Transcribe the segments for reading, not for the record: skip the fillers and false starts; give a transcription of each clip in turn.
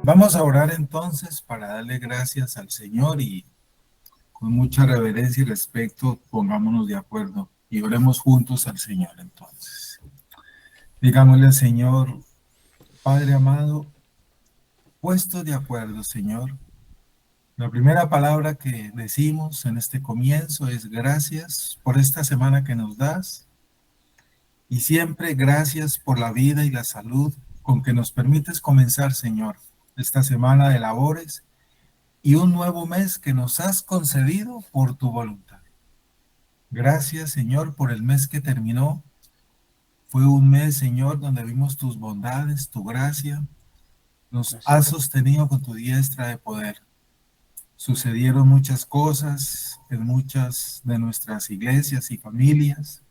Vamos a orar entonces para darle gracias al Señor y con mucha reverencia y respeto pongámonos de acuerdo y oremos juntos al Señor entonces. Digámosle al Señor, Padre amado, puesto de acuerdo, Señor. La primera palabra que decimos en este comienzo es gracias por esta semana que nos das y siempre gracias por la vida y la salud con que nos permites comenzar, Señor, esta semana de labores y un nuevo mes que nos has concedido por tu voluntad. Gracias, Señor, por el mes que terminó. Fue un mes, Señor, donde vimos tus bondades, tu gracia. Nos has sostenido con tu diestra de poder. Sucedieron muchas cosas en muchas de nuestras iglesias y familias.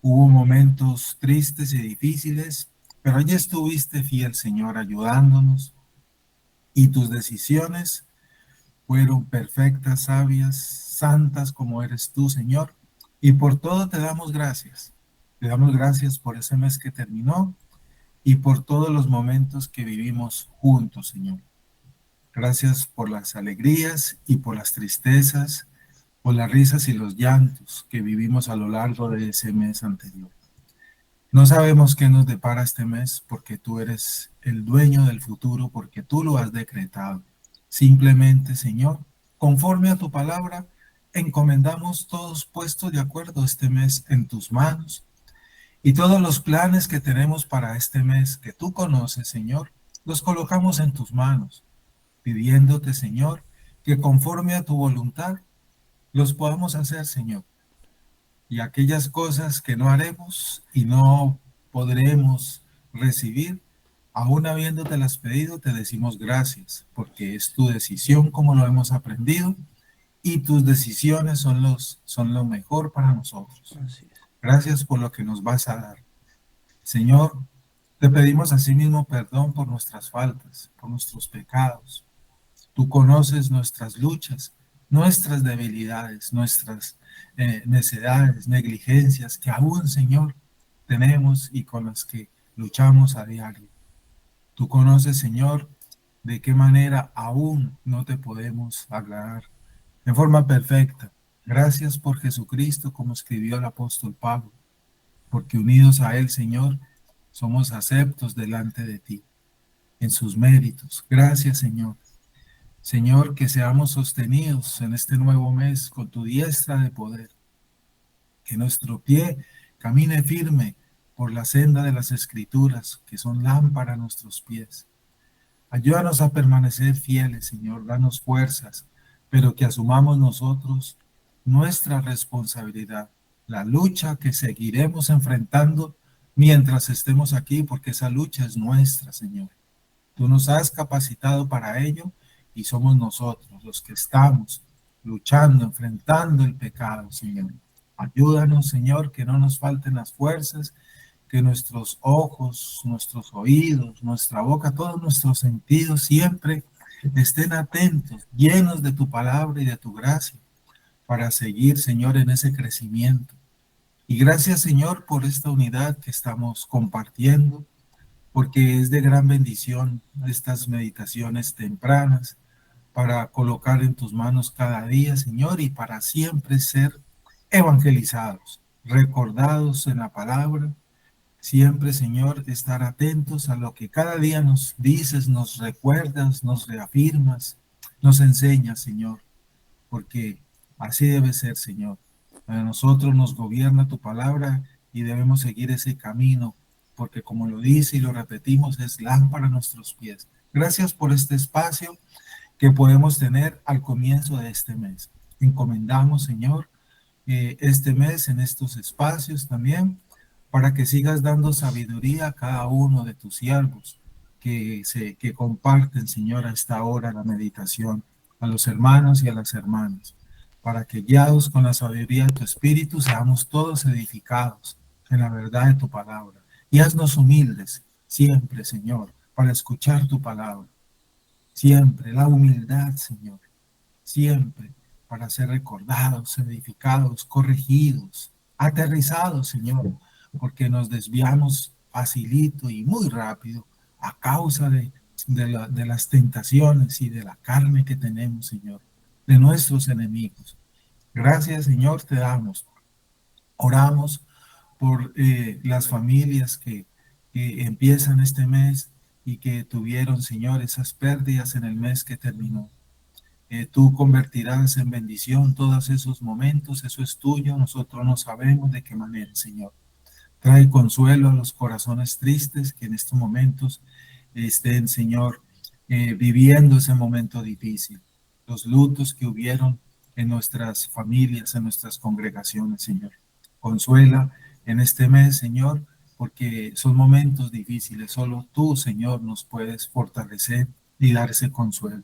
Hubo momentos tristes y difíciles, pero allí estuviste fiel, Señor, ayudándonos. Y tus decisiones fueron perfectas, sabias, santas como eres tú, Señor. Y por todo te damos gracias. Te damos gracias por ese mes que terminó y por todos los momentos que vivimos juntos, Señor. Gracias por las alegrías y por las tristezas, por las risas y los llantos que vivimos a lo largo de ese mes anterior. No sabemos qué nos depara este mes porque tú eres el dueño del futuro, porque tú lo has decretado. Simplemente, Señor, conforme a tu palabra, encomendamos todos puestos de acuerdo este mes en tus manos y todos los planes que tenemos para este mes que tú conoces, Señor, los colocamos en tus manos, pidiéndote, Señor, que conforme a tu voluntad los podamos hacer, Señor. Y aquellas cosas que no haremos y no podremos recibir, aún habiéndotelas pedido, te decimos gracias, porque es tu decisión como lo hemos aprendido y tus decisiones son lo mejor para nosotros. Gracias por lo que nos vas a dar. Señor, te pedimos asimismo perdón por nuestras faltas, por nuestros pecados. Tú conoces nuestras luchas, nuestras debilidades, nuestras necedades, negligencias que aún, Señor, tenemos y con las que luchamos a diario. Tú conoces, Señor, de qué manera aún no te podemos agradar en forma perfecta. Gracias por Jesucristo, como escribió el apóstol Pablo, porque unidos a Él, Señor, somos aceptos delante de ti en sus méritos. Gracias, Señor. Señor, que seamos sostenidos en este nuevo mes con tu diestra de poder, que nuestro pie camine firme por la senda de las Escrituras, que son lámpara a nuestros pies. Ayúdanos a permanecer fieles, Señor, danos fuerzas, pero que asumamos nosotros nuestra responsabilidad, la lucha que seguiremos enfrentando mientras estemos aquí, porque esa lucha es nuestra, Señor. Tú nos has capacitado para ello y somos nosotros los que estamos luchando, enfrentando el pecado, Señor. Ayúdanos, Señor, que no nos falten las fuerzas, que nuestros ojos, nuestros oídos, nuestra boca, todos nuestros sentidos siempre estén atentos, llenos de tu palabra y de tu gracia, para seguir, Señor, en ese crecimiento. Y gracias, Señor, por esta unidad que estamos compartiendo, porque es de gran bendición estas meditaciones tempranas para colocar en tus manos cada día, Señor, y para siempre ser evangelizados, recordados en la palabra. Siempre, Señor, estar atentos a lo que cada día nos dices, nos recuerdas, nos reafirmas, nos enseñas, Señor, porque así debe ser, Señor. A nosotros nos gobierna tu palabra y debemos seguir ese camino, porque como lo dice y lo repetimos, es lámpara a nuestros pies. Gracias por este espacio que podemos tener al comienzo de este mes. Encomendamos, Señor, este mes en estos espacios también, para que sigas dando sabiduría a cada uno de tus siervos que comparten, Señor, a esta hora la meditación, a los hermanos y a las hermanas, para que guiados con la sabiduría de tu Espíritu seamos todos edificados en la verdad de tu palabra. Y haznos humildes siempre, Señor, para escuchar tu palabra. Siempre la humildad, Señor, siempre para ser recordados, edificados, corregidos, aterrizados, Señor, porque nos desviamos facilito y muy rápido a causa de las tentaciones y de la carne que tenemos, Señor, de nuestros enemigos. Gracias, Señor, te damos. Oramos por las familias que empiezan este mes y que tuvieron, Señor, esas pérdidas en el mes que terminó. Tú convertirás en bendición todos esos momentos, eso es tuyo, nosotros no sabemos de qué manera, Señor. Trae consuelo a los corazones tristes que en estos momentos estén, Señor, viviendo ese momento difícil. Los lutos que hubieron en nuestras familias, en nuestras congregaciones, Señor. Consuela en este mes, Señor, porque son momentos difíciles. Solo tú, Señor, nos puedes fortalecer y dar ese consuelo.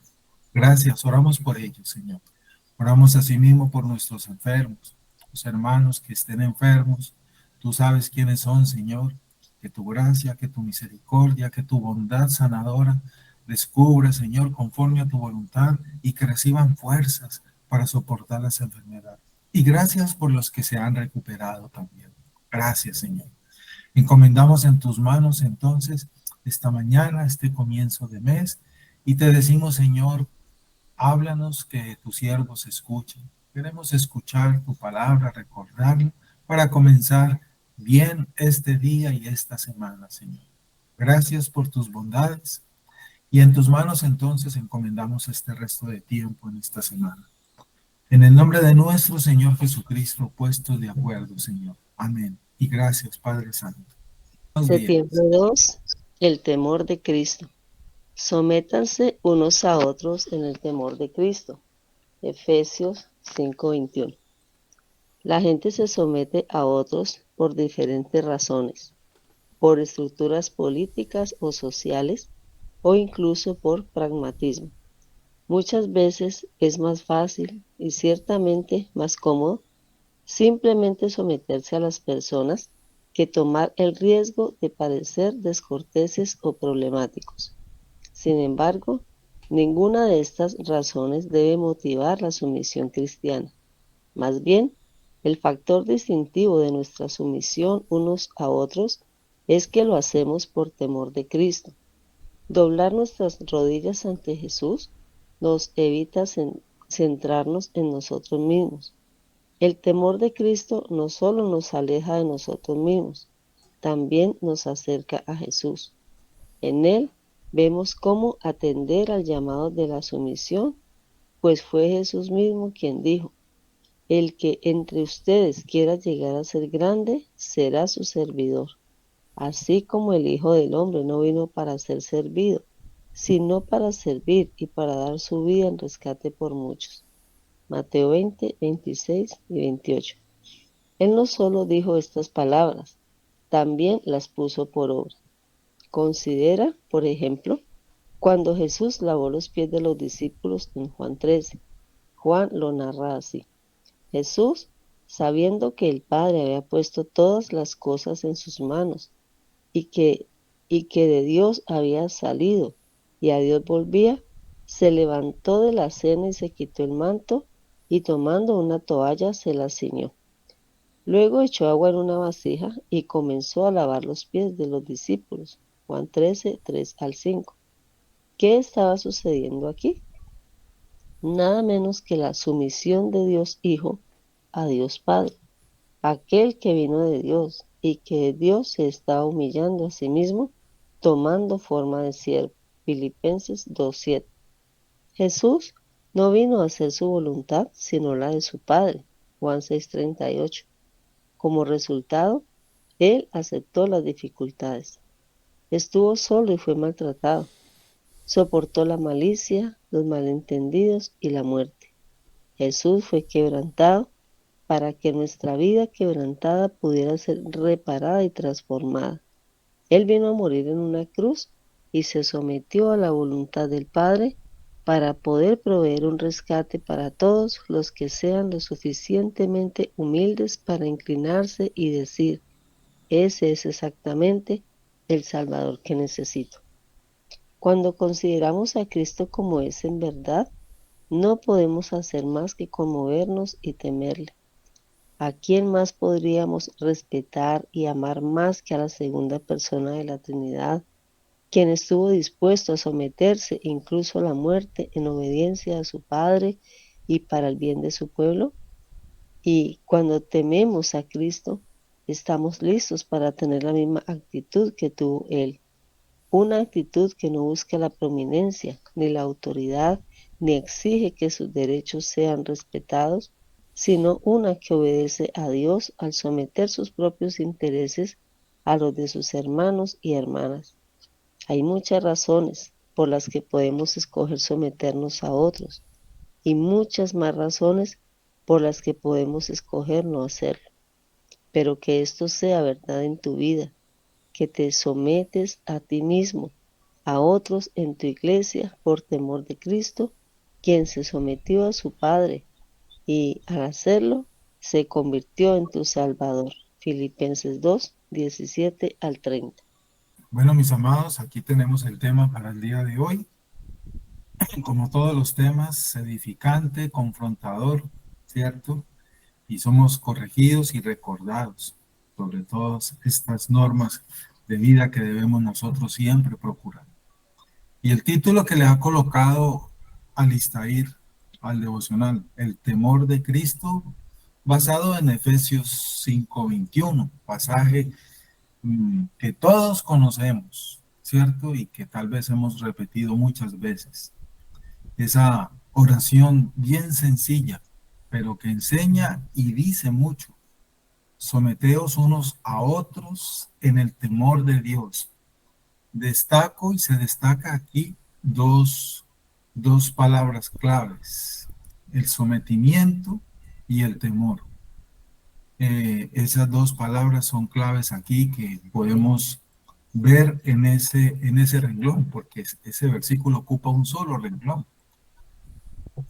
Gracias, oramos por ellos, Señor. Oramos asimismo por nuestros enfermos, los hermanos que estén enfermos. Tú sabes quiénes son, Señor. Que tu gracia, que tu misericordia, que tu bondad sanadora les cubra, Señor, conforme a tu voluntad y que reciban fuerzas para soportar las enfermedades. Y gracias por los que se han recuperado también. Gracias, Señor. Encomendamos en tus manos entonces esta mañana, este comienzo de mes, y te decimos, Señor, háblanos que tus siervos escuchen. Queremos escuchar tu palabra, recordarla, para comenzar bien este día y esta semana, Señor. Gracias por tus bondades y en tus manos entonces encomendamos este resto de tiempo en esta semana. En el nombre de nuestro Señor Jesucristo, puestos de acuerdo, Señor. Amén. Y gracias, Padre Santo. Septiembre 2. El temor de Cristo. Sométanse unos a otros en el temor de Cristo. Efesios 5:21. La gente se somete a otros por diferentes razones, por estructuras políticas o sociales, o incluso por pragmatismo. Muchas veces es más fácil y ciertamente más cómodo simplemente someterse a las personas que tomar el riesgo de parecer descorteses o problemáticos. Sin embargo, ninguna de estas razones debe motivar la sumisión cristiana. Más bien, el factor distintivo de nuestra sumisión unos a otros es que lo hacemos por temor de Cristo. Doblar nuestras rodillas ante Jesús nos evita centrarnos en nosotros mismos. El temor de Cristo no solo nos aleja de nosotros mismos, también nos acerca a Jesús. En él vemos cómo atender al llamado de la sumisión, pues fue Jesús mismo quien dijo: el que entre ustedes quiera llegar a ser grande, será su servidor. Así como el Hijo del Hombre no vino para ser servido, sino para servir y para dar su vida en rescate por muchos. Mateo 20, 26 y 28. Él no solo dijo estas palabras, también las puso por obra. Considera, por ejemplo, cuando Jesús lavó los pies de los discípulos en Juan 13. Juan lo narra así: Jesús, sabiendo que el Padre había puesto todas las cosas en sus manos y que de Dios había salido y a Dios volvía, se levantó de la cena y se quitó el manto, y tomando una toalla se la ciñó. Luego echó agua en una vasija y comenzó a lavar los pies de los discípulos. Juan 13, 3 al 5. ¿Qué estaba sucediendo aquí? Nada menos que la sumisión de Dios Hijo a Dios Padre. Aquel que vino de Dios y que de Dios se estaba humillando a sí mismo, tomando forma de siervo. Filipenses 2:7. Jesús no vino a hacer su voluntad, sino la de su Padre. Juan 6:38. Como resultado, él aceptó las dificultades. Estuvo solo y fue maltratado. Soportó la malicia, los malentendidos y la muerte. Jesús fue quebrantado para que nuestra vida quebrantada pudiera ser reparada y transformada. Él vino a morir en una cruz y se sometió a la voluntad del Padre para poder proveer un rescate para todos los que sean lo suficientemente humildes para inclinarse y decir: ese es exactamente el Salvador que necesito. Cuando consideramos a Cristo como es en verdad, No podemos hacer más que conmovernos y temerle. ¿A quién más podríamos respetar y amar más que a la segunda persona de la Trinidad, quien estuvo dispuesto a someterse incluso a la muerte en obediencia a su Padre y para el bien de su pueblo? Y cuando tememos a Cristo, estamos listos para tener la misma actitud que tuvo Él. Una actitud que no busca la prominencia ni la autoridad, ni exige que sus derechos sean respetados, sino una que obedece a Dios al someter sus propios intereses a los de sus hermanos y hermanas. Hay muchas razones por las que podemos escoger someternos a otros y muchas más razones por las que podemos escoger no hacerlo. Pero que esto sea verdad en tu vida, que te sometes a ti mismo, a otros en tu iglesia por temor de Cristo, quien se sometió a su Padre y al hacerlo se convirtió en tu Salvador. Filipenses 2, 17 al 30. Bueno, mis amados, aquí tenemos el tema para el día de hoy. Como todos los temas, edificante, confrontador, ¿cierto? Y somos corregidos y recordados sobre todas estas normas de vida que debemos nosotros siempre procurar. Y el título que le ha colocado Alistair al devocional, El temor de Cristo, basado en Efesios 5:21, pasaje que todos conocemos, ¿cierto? Y que tal vez hemos repetido muchas veces. Esa oración bien sencilla, pero que enseña y dice mucho. Someteos unos a otros en el temor de Dios. Destaco y se destaca aquí dos palabras claves, el sometimiento y el temor. Esas dos palabras son claves aquí que podemos ver en ese renglón, porque ese versículo ocupa un solo renglón.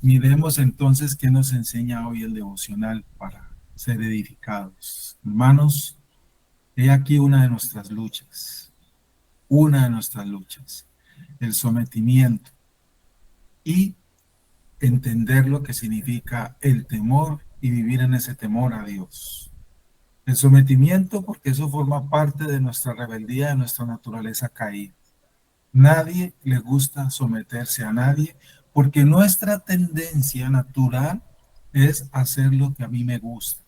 Miremos entonces qué nos enseña hoy el devocional para ser edificados. Hermanos, he aquí una de nuestras luchas, el sometimiento y entender lo que significa el temor y vivir en ese temor a Dios. El sometimiento porque eso forma parte de nuestra rebeldía, de nuestra naturaleza caída. Nadie le gusta someterse a nadie porque nuestra tendencia natural es hacer lo que a mí me gusta.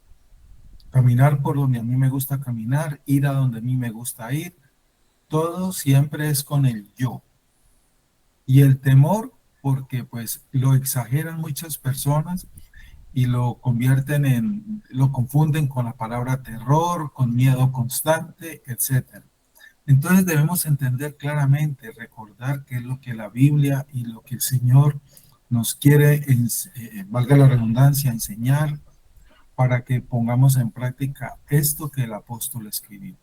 Caminar por donde a mí me gusta caminar, ir a donde a mí me gusta ir. Todo siempre es con el yo. Y el temor porque pues lo exageran muchas personas y lo confunden con la palabra terror, con miedo constante, etcétera. Entonces debemos entender claramente, recordar qué es lo que la Biblia y lo que el Señor nos quiere, valga la redundancia, enseñar para que pongamos en práctica esto que el apóstol escribió.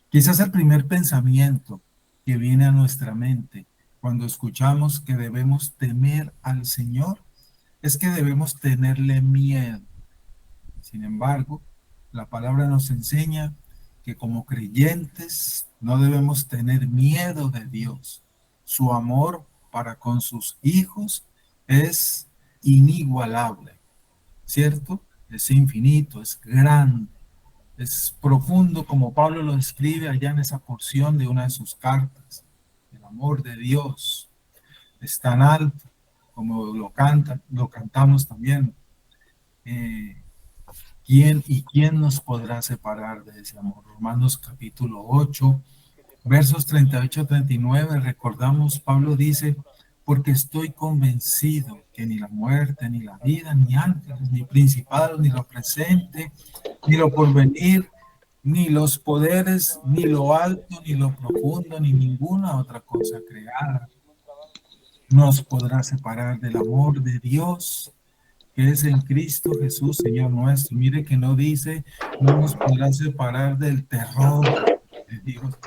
Quizás el primer pensamiento que viene a nuestra mente cuando escuchamos que debemos temer al Señor es que debemos tenerle miedo. Sin embargo, la palabra nos enseña que como creyentes no debemos tener miedo de Dios. Su amor para con sus hijos es inigualable, ¿cierto? Es infinito, es grande, es profundo, como Pablo lo describe allá en esa porción de una de sus cartas. El amor de Dios es tan alto, como lo cantamos también. Eh, ¿Quién nos podrá separar de ese amor? Romanos capítulo 8, versos 38 a 39, recordamos, Pablo dice, porque estoy convencido que ni la muerte, ni la vida, ni ángeles, ni principados, ni lo presente, ni lo porvenir, ni los poderes, ni lo alto, ni lo profundo, ni ninguna otra cosa creada nos podrá separar del amor de Dios que es en Cristo Jesús, Señor nuestro. Mire que no dice, no nos podrá separar del terror de Dios,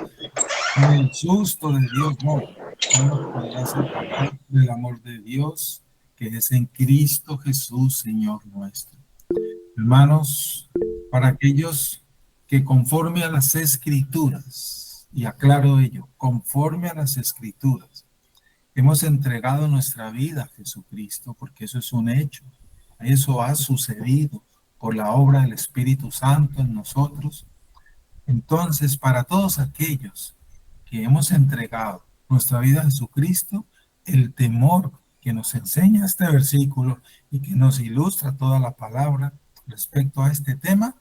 ni el susto de Dios, no nos podrá separar del amor de Dios, que es en Cristo Jesús, Señor nuestro. Hermanos, para aquellos que conforme a las Escrituras, y aclaro ello, conforme a las Escrituras, hemos entregado nuestra vida a Jesucristo, porque eso es un hecho. Eso ha sucedido por la obra del Espíritu Santo en nosotros. Entonces, para todos aquellos que hemos entregado nuestra vida a Jesucristo, el temor que nos enseña este versículo y que nos ilustra toda la palabra respecto a este tema,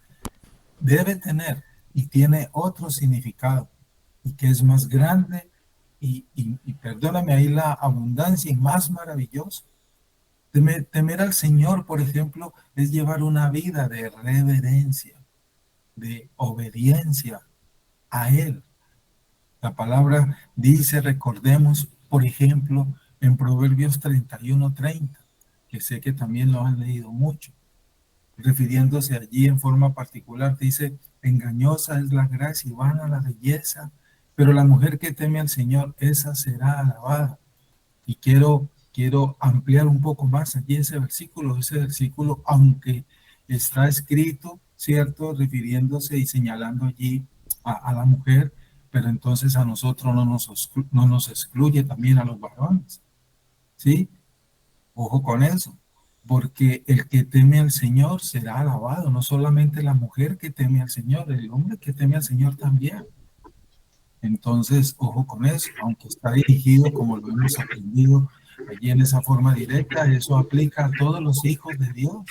debe tener y tiene otro significado, y que es más grande y perdóname ahí la abundancia y más maravilloso. Temer al Señor, por ejemplo, es llevar una vida de reverencia, de obediencia a Él. La palabra dice, recordemos, por ejemplo, en Proverbios 31:30, que sé que también lo han leído mucho, refiriéndose allí en forma particular, dice, engañosa es la gracia y vana la belleza, pero la mujer que teme al Señor, esa será alabada. Y quiero ampliar un poco más allí ese versículo, aunque está escrito, ¿cierto? Refiriéndose y señalando allí a la mujer, pero entonces a nosotros no nos excluye también a los varones, ¿sí? Ojo con eso, porque el que teme al Señor será alabado, no solamente la mujer que teme al Señor, el hombre que teme al Señor también. Entonces, ojo con eso, aunque está dirigido, como lo hemos aprendido allí en esa forma directa, eso aplica a todos los hijos de Dios,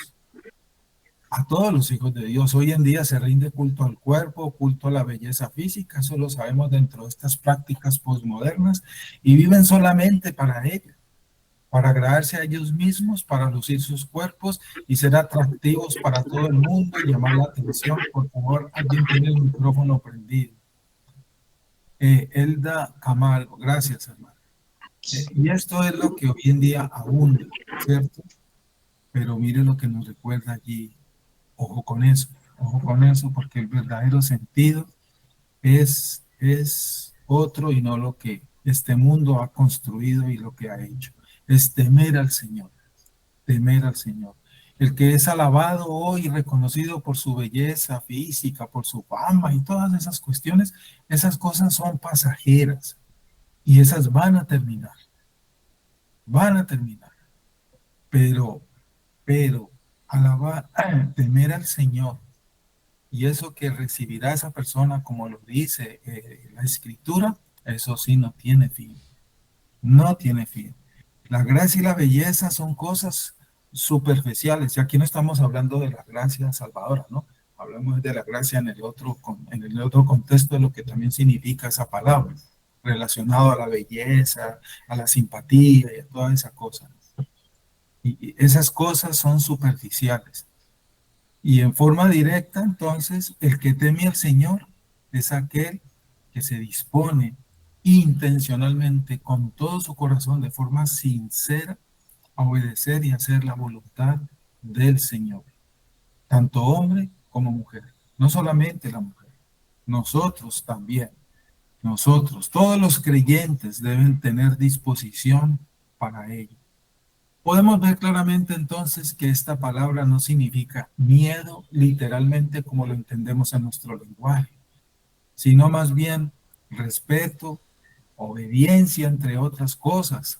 a todos los hijos de Dios. Hoy en día se rinde culto al cuerpo, culto a la belleza física, eso lo sabemos dentro de estas prácticas posmodernas, y viven solamente para ello, para agradarse a ellos mismos, para lucir sus cuerpos y ser atractivos para todo el mundo y llamar la atención. Por favor, alguien tiene el micrófono prendido. Elda Camargo, gracias, hermano. Y esto es lo que hoy en día abunda, ¿cierto? Pero mire lo que nos recuerda allí. Ojo con eso, porque el verdadero sentido es otro y no lo que este mundo ha construido y lo que ha hecho. Es temer al Señor, temer al Señor. El que es alabado hoy, reconocido por su belleza física, por su fama y todas esas cuestiones, esas cosas son pasajeras y esas van a terminar. Pero alabar, temer al Señor y eso que recibirá esa persona, como lo dice la Escritura, eso sí no tiene fin, no tiene fin. La gracia y la belleza son cosas superficiales, y aquí no estamos hablando de la gracia salvadora, ¿no? Hablamos de la gracia en el otro contexto de lo que también significa esa palabra, relacionado a la belleza, a la simpatía y a toda esa cosa. Y esas cosas son superficiales. Y en forma directa, entonces, el que teme al Señor es aquel que se dispone intencionalmente, con todo su corazón, de forma sincera, a obedecer y hacer la voluntad del Señor, tanto hombre como mujer, no solamente la mujer, nosotros también, todos los creyentes deben tener disposición para ello. Podemos ver claramente entonces que esta palabra no significa miedo literalmente como lo entendemos en nuestro lenguaje, sino más bien respeto, obediencia, entre otras cosas.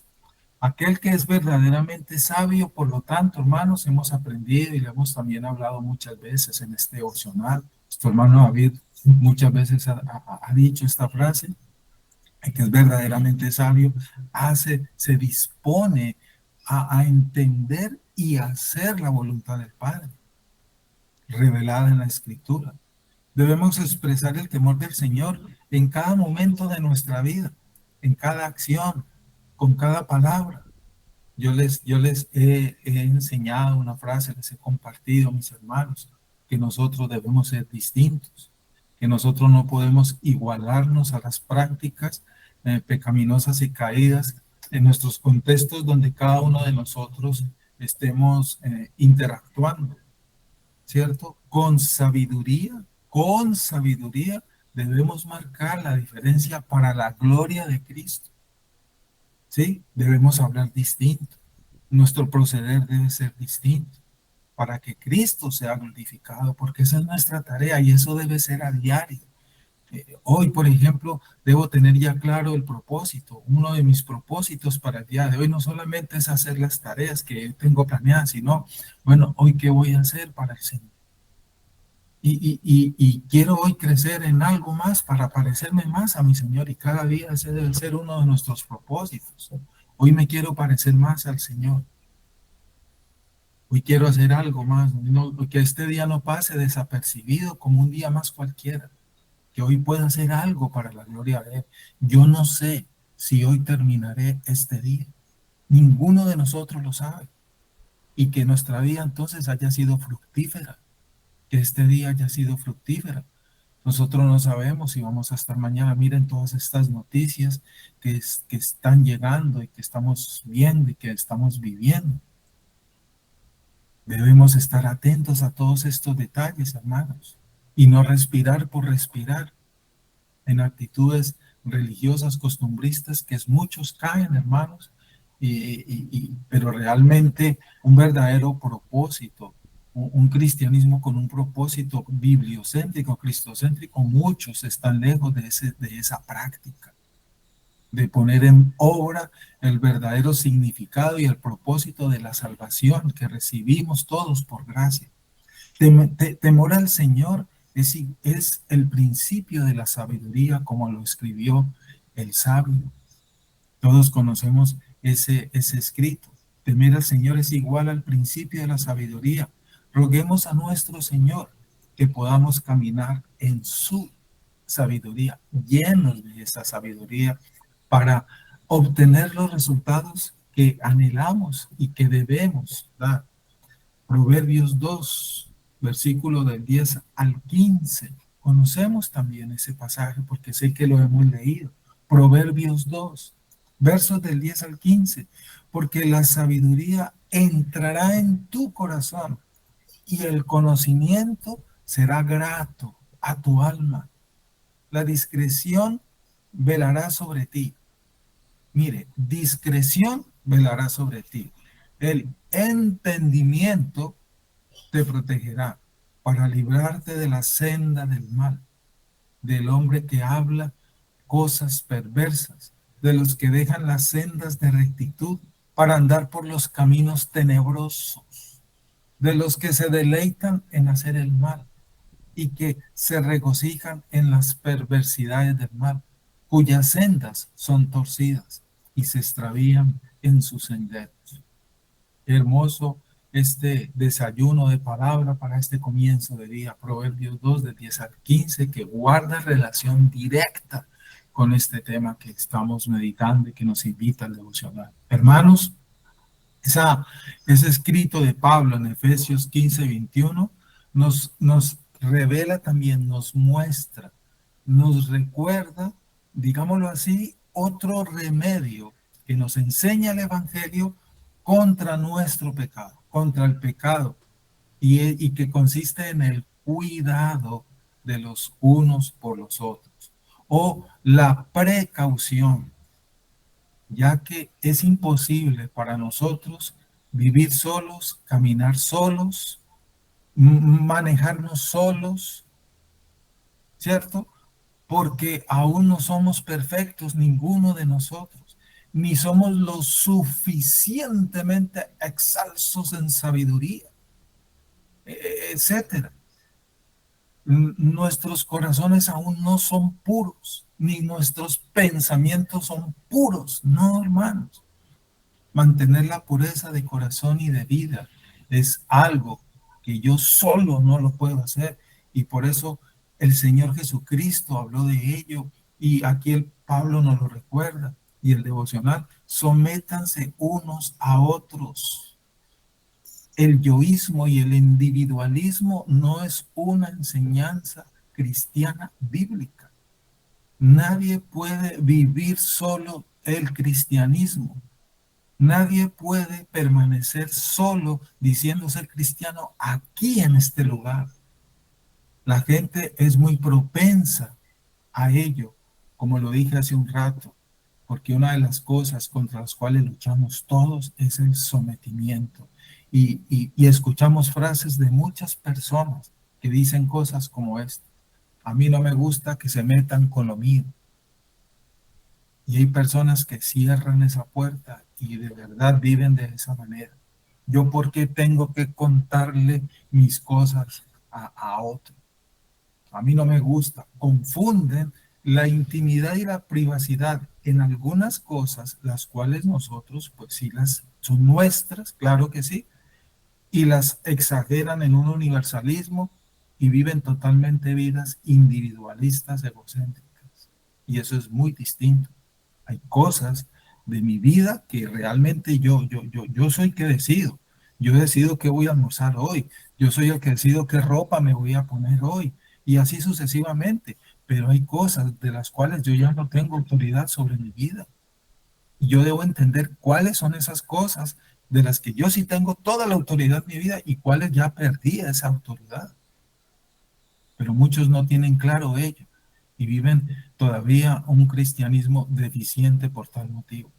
Aquel que es verdaderamente sabio, por lo tanto, hermanos, hemos aprendido y le hemos también hablado muchas veces en este devocional. Nuestro hermano David muchas veces ha dicho esta frase, el que es verdaderamente sabio, se dispone a entender y a hacer la voluntad del Padre, revelada en la Escritura. Debemos expresar el temor del Señor en cada momento de nuestra vida, en cada acción, con cada palabra. Yo les he enseñado una frase, les he compartido a mis hermanos, que nosotros debemos ser distintos, que nosotros no podemos igualarnos a las prácticas pecaminosas y caídas en nuestros contextos donde cada uno de nosotros estemos interactuando, ¿cierto? Con sabiduría debemos marcar la diferencia para la gloria de Cristo. ¿Sí? Debemos hablar distinto. Nuestro proceder debe ser distinto para que Cristo sea glorificado, porque esa es nuestra tarea y eso debe ser a diario. Hoy, por ejemplo, debo tener ya claro el propósito. Uno de mis propósitos para el día de hoy no solamente es hacer las tareas que tengo planeadas, sino, bueno, hoy qué voy a hacer para el Señor. Y quiero hoy crecer en algo más para parecerme más a mi Señor, y cada día ese debe ser uno de nuestros propósitos. Hoy me quiero parecer más al Señor. Hoy quiero hacer algo más, que este día no pase desapercibido como un día más cualquiera, que hoy pueda hacer algo para la gloria de Él. Yo no sé si hoy terminaré este día. Ninguno de nosotros lo sabe. Y que nuestra vida entonces haya sido fructífera, que este día haya sido fructífera. Nosotros no sabemos si vamos a estar mañana. Miren todas estas noticias que están llegando y que estamos viendo y que estamos viviendo. Debemos estar atentos a todos estos detalles, hermanos, y no respirar por respirar en actitudes religiosas, costumbristas, que muchos caen, hermanos, pero realmente un verdadero propósito, un cristianismo con un propósito bibliocéntrico, cristocéntrico, muchos están lejos de esa práctica, de poner en obra el verdadero significado y el propósito de la salvación que recibimos todos por gracia. Temor al Señor es el principio de la sabiduría, como lo escribió el sabio. Todos conocemos ese escrito. Temer al Señor es igual al principio de la sabiduría. Roguemos a nuestro Señor que podamos caminar en su sabiduría, llenos de esa sabiduría, para obtener los resultados que anhelamos y que debemos dar. Proverbios 2, versículo del 10 al 15. Conocemos también ese pasaje porque sé que lo hemos leído. Proverbios 2, versos del 10 al 15. Porque la sabiduría entrará en tu corazón y el conocimiento será grato a tu alma. La discreción velará sobre ti. Mire, discreción velará sobre ti. El entendimiento te protegerá para librarte de la senda del mal, del hombre que habla cosas perversas, de los que dejan las sendas de rectitud para andar por los caminos tenebrosos, de los que se deleitan en hacer el mal y que se regocijan en las perversidades del mal, cuyas sendas son torcidas y se extravían en sus senderos. Hermoso este desayuno de palabra para este comienzo de día, Proverbios 2, de 10 al 15, que guarda relación directa con este tema que estamos meditando y que nos invita al devocional. Hermanos, ese escrito de Pablo en Efesios 15, 21 nos revela también, nos muestra, nos recuerda, digámoslo así, otro remedio que nos enseña el Evangelio contra nuestro pecado, contra el pecado, y que consiste en el cuidado de los unos por los otros, o la precaución, ya que es imposible para nosotros vivir solos, caminar solos, manejarnos solos, ¿cierto? Porque aún no somos perfectos ninguno de nosotros, ni somos lo suficientemente excelsos en sabiduría, etcétera. Nuestros corazones aún no son puros, ni nuestros pensamientos son puros, no, hermanos. Mantener la pureza de corazón y de vida es algo que yo solo no lo puedo hacer, y por eso el Señor Jesucristo habló de ello, y aquí el Pablo nos lo recuerda, y el devocional: sométanse unos a otros. El yoísmo y el individualismo no es una enseñanza cristiana bíblica. Nadie puede vivir solo el cristianismo. Nadie puede permanecer solo diciendo ser cristiano aquí en este lugar. La gente es muy propensa a ello, como lo dije hace un rato, porque una de las cosas contra las cuales luchamos todos es el sometimiento. Y escuchamos frases de muchas personas que dicen cosas como esta: A mí no me gusta que se metan con lo mío. Y hay personas que cierran esa puerta y de verdad viven de esa manera. ¿Yo por qué tengo que contarle mis cosas a otro? A mí no me gusta. Confunden la intimidad y la privacidad en algunas cosas, las cuales nosotros, pues sí, las son nuestras, claro que sí, y las exageran en un universalismo y viven totalmente vidas individualistas, egocéntricas. Y eso es muy distinto. Hay cosas de mi vida que realmente yo soy el que decido. Yo decido qué voy a almorzar hoy. Yo soy el que decido qué ropa me voy a poner hoy. Y así sucesivamente. Pero hay cosas de las cuales yo ya no tengo autoridad sobre mi vida. Y yo debo entender cuáles son esas cosas de las que yo sí tengo toda la autoridad en mi vida y cuáles ya perdí esa autoridad. Pero muchos no tienen claro ello y viven todavía un cristianismo deficiente por tal motivo.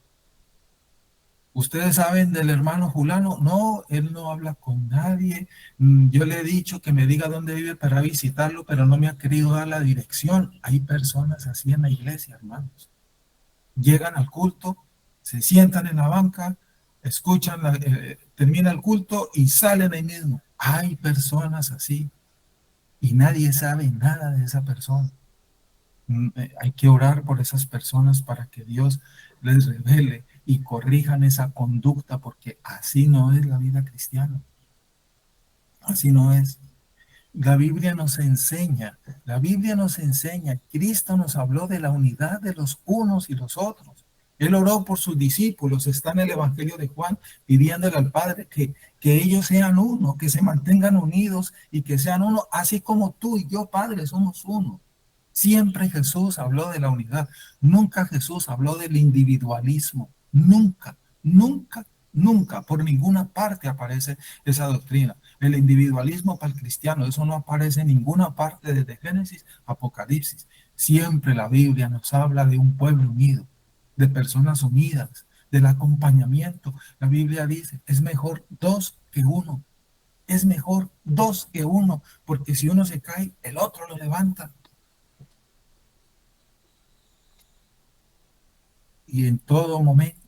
¿Ustedes saben del hermano Julano? No, él no habla con nadie. Yo le he dicho que me diga dónde vive para visitarlo, pero no me ha querido dar la dirección. Hay personas así en la iglesia, hermanos. Llegan al culto, se sientan en la banca, escuchan, termina el culto y salen ahí mismo. Hay personas así y nadie sabe nada de esa persona. Hay que orar por esas personas para que Dios les revele y corrijan esa conducta, porque así no es la vida cristiana. Así no es. La Biblia nos enseña, Cristo nos habló de la unidad de los unos y los otros. Él oró por sus discípulos, está en el Evangelio de Juan, pidiéndole al Padre que ellos sean uno, que se mantengan unidos y que sean uno, así como tú y yo, Padre, somos uno. Siempre Jesús habló de la unidad, nunca Jesús habló del individualismo, nunca, nunca, nunca, por ninguna parte aparece esa doctrina. El individualismo para el cristiano, eso no aparece en ninguna parte desde Génesis, Apocalipsis. Siempre la Biblia nos habla de un pueblo unido, de personas unidas, del acompañamiento. La Biblia dice, es mejor dos que uno, es mejor dos que uno, porque si uno se cae, el otro lo levanta. Y en todo momento,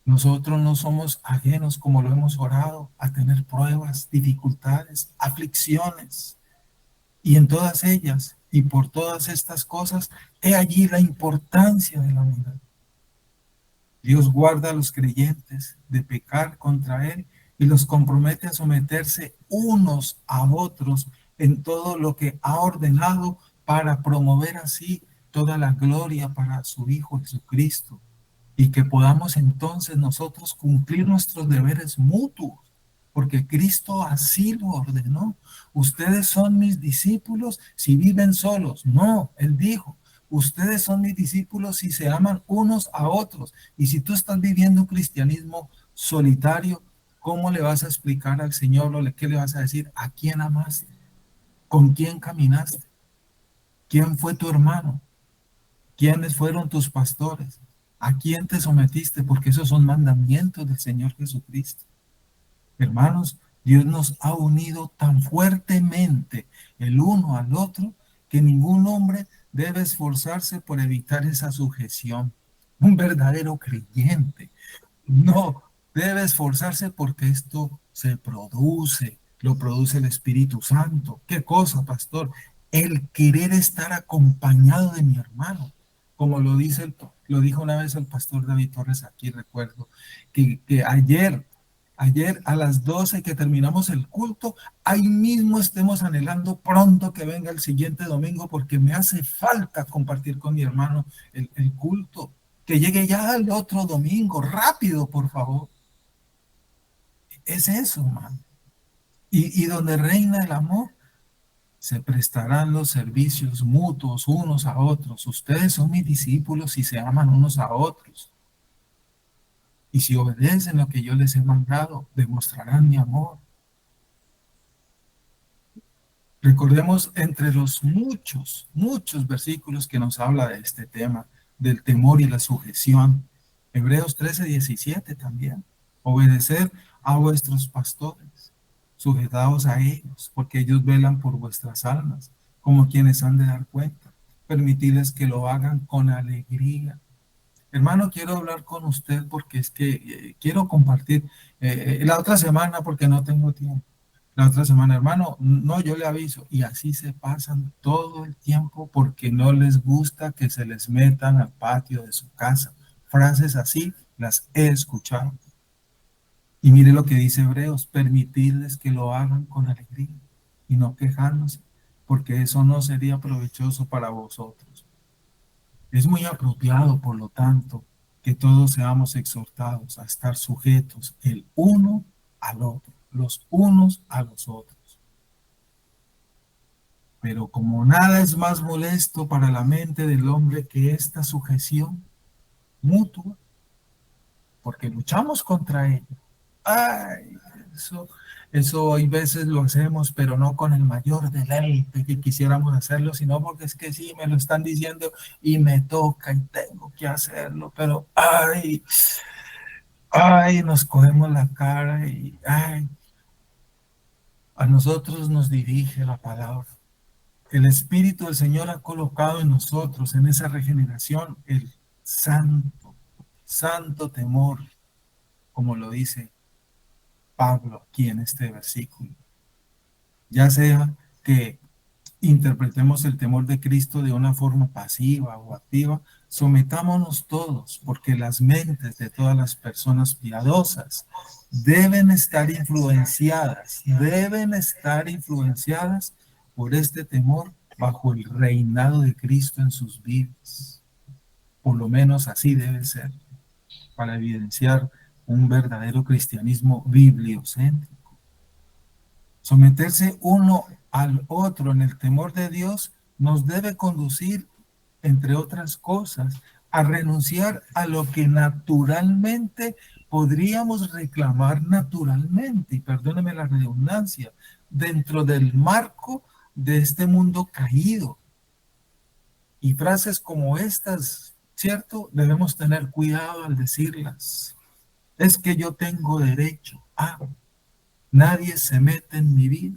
nosotros no somos ajenos, como lo hemos orado, a tener pruebas, dificultades, aflicciones. Y en todas ellas y por todas estas cosas, he allí la importancia de la unidad. Dios guarda a los creyentes de pecar contra Él y los compromete a someterse unos a otros en todo lo que ha ordenado para promover así toda la gloria para su Hijo Jesucristo y que podamos entonces nosotros cumplir nuestros deberes mutuos, porque Cristo así lo ordenó. Ustedes son mis discípulos si viven solos. No, Él dijo, ustedes son mis discípulos si se aman unos a otros. Y si tú estás viviendo un cristianismo solitario, ¿cómo le vas a explicar al Señor o qué le vas a decir? ¿A quién amaste? ¿Con quién caminaste? ¿Quién fue tu hermano? ¿Quiénes fueron tus pastores? ¿A quién te sometiste? Porque esos son mandamientos del Señor Jesucristo. Hermanos, Dios nos ha unido tan fuertemente el uno al otro que ningún hombre debe esforzarse por evitar esa sujeción. Un verdadero creyente no debe esforzarse porque esto se produce, lo produce el Espíritu Santo. ¿Qué cosa, pastor? El querer estar acompañado de mi hermano, como lo dijo una vez el pastor David Torres aquí, recuerdo, que ayer a las 12 que terminamos el culto, ahí mismo estemos anhelando pronto que venga el siguiente domingo porque me hace falta compartir con mi hermano el culto. Que llegue ya el otro domingo, rápido, por favor. Es eso, man. Y donde reina el amor, se prestarán los servicios mutuos unos a otros. Ustedes son mis discípulos y se aman unos a otros. Y si obedecen lo que yo les he mandado, demostrarán mi amor. Recordemos entre los muchos, muchos versículos que nos habla de este tema, del temor y la sujeción. Hebreos 13:17 también. Obedecer a vuestros pastores, sujetados a ellos, porque ellos velan por vuestras almas, como quienes han de dar cuenta. Permitirles que lo hagan con alegría. Hermano, quiero hablar con usted porque es que quiero compartir la otra semana porque no tengo tiempo. La otra semana, hermano, no, yo le aviso. Y así se pasan todo el tiempo porque no les gusta que se les metan al patio de su casa. Frases así las he escuchado. Y mire lo que dice Hebreos, permitirles que lo hagan con alegría y no quejándose, porque eso no sería provechoso para vosotros. Es muy apropiado, por lo tanto, que todos seamos exhortados a estar sujetos el uno al otro, los unos a los otros. Pero como nada es más molesto para la mente del hombre que esta sujeción mutua, porque luchamos contra ella. Ay, eso hay veces lo hacemos, pero no con el mayor deleite que quisiéramos hacerlo, sino porque es que sí, me lo están diciendo y me toca y tengo que hacerlo, pero ay, nos cogemos la cara y ay, a nosotros nos dirige la palabra. El Espíritu del Señor ha colocado en nosotros, en esa regeneración, el santo temor, como lo dice Pablo aquí en este versículo. Ya sea que interpretemos el temor de Cristo de una forma pasiva o activa, sometámonos todos, porque las mentes de todas las personas piadosas deben estar influenciadas por este temor bajo el reinado de Cristo en sus vidas. Por lo menos así debe ser, para evidenciar un verdadero cristianismo bibliocéntrico. Someterse uno al otro en el temor de Dios nos debe conducir, entre otras cosas, a renunciar a lo que naturalmente podríamos reclamar naturalmente, y perdóneme la redundancia, dentro del marco de este mundo caído. Y frases como estas, ¿cierto? Debemos tener cuidado al decirlas. Es que yo tengo derecho a, nadie se mete en mi vida,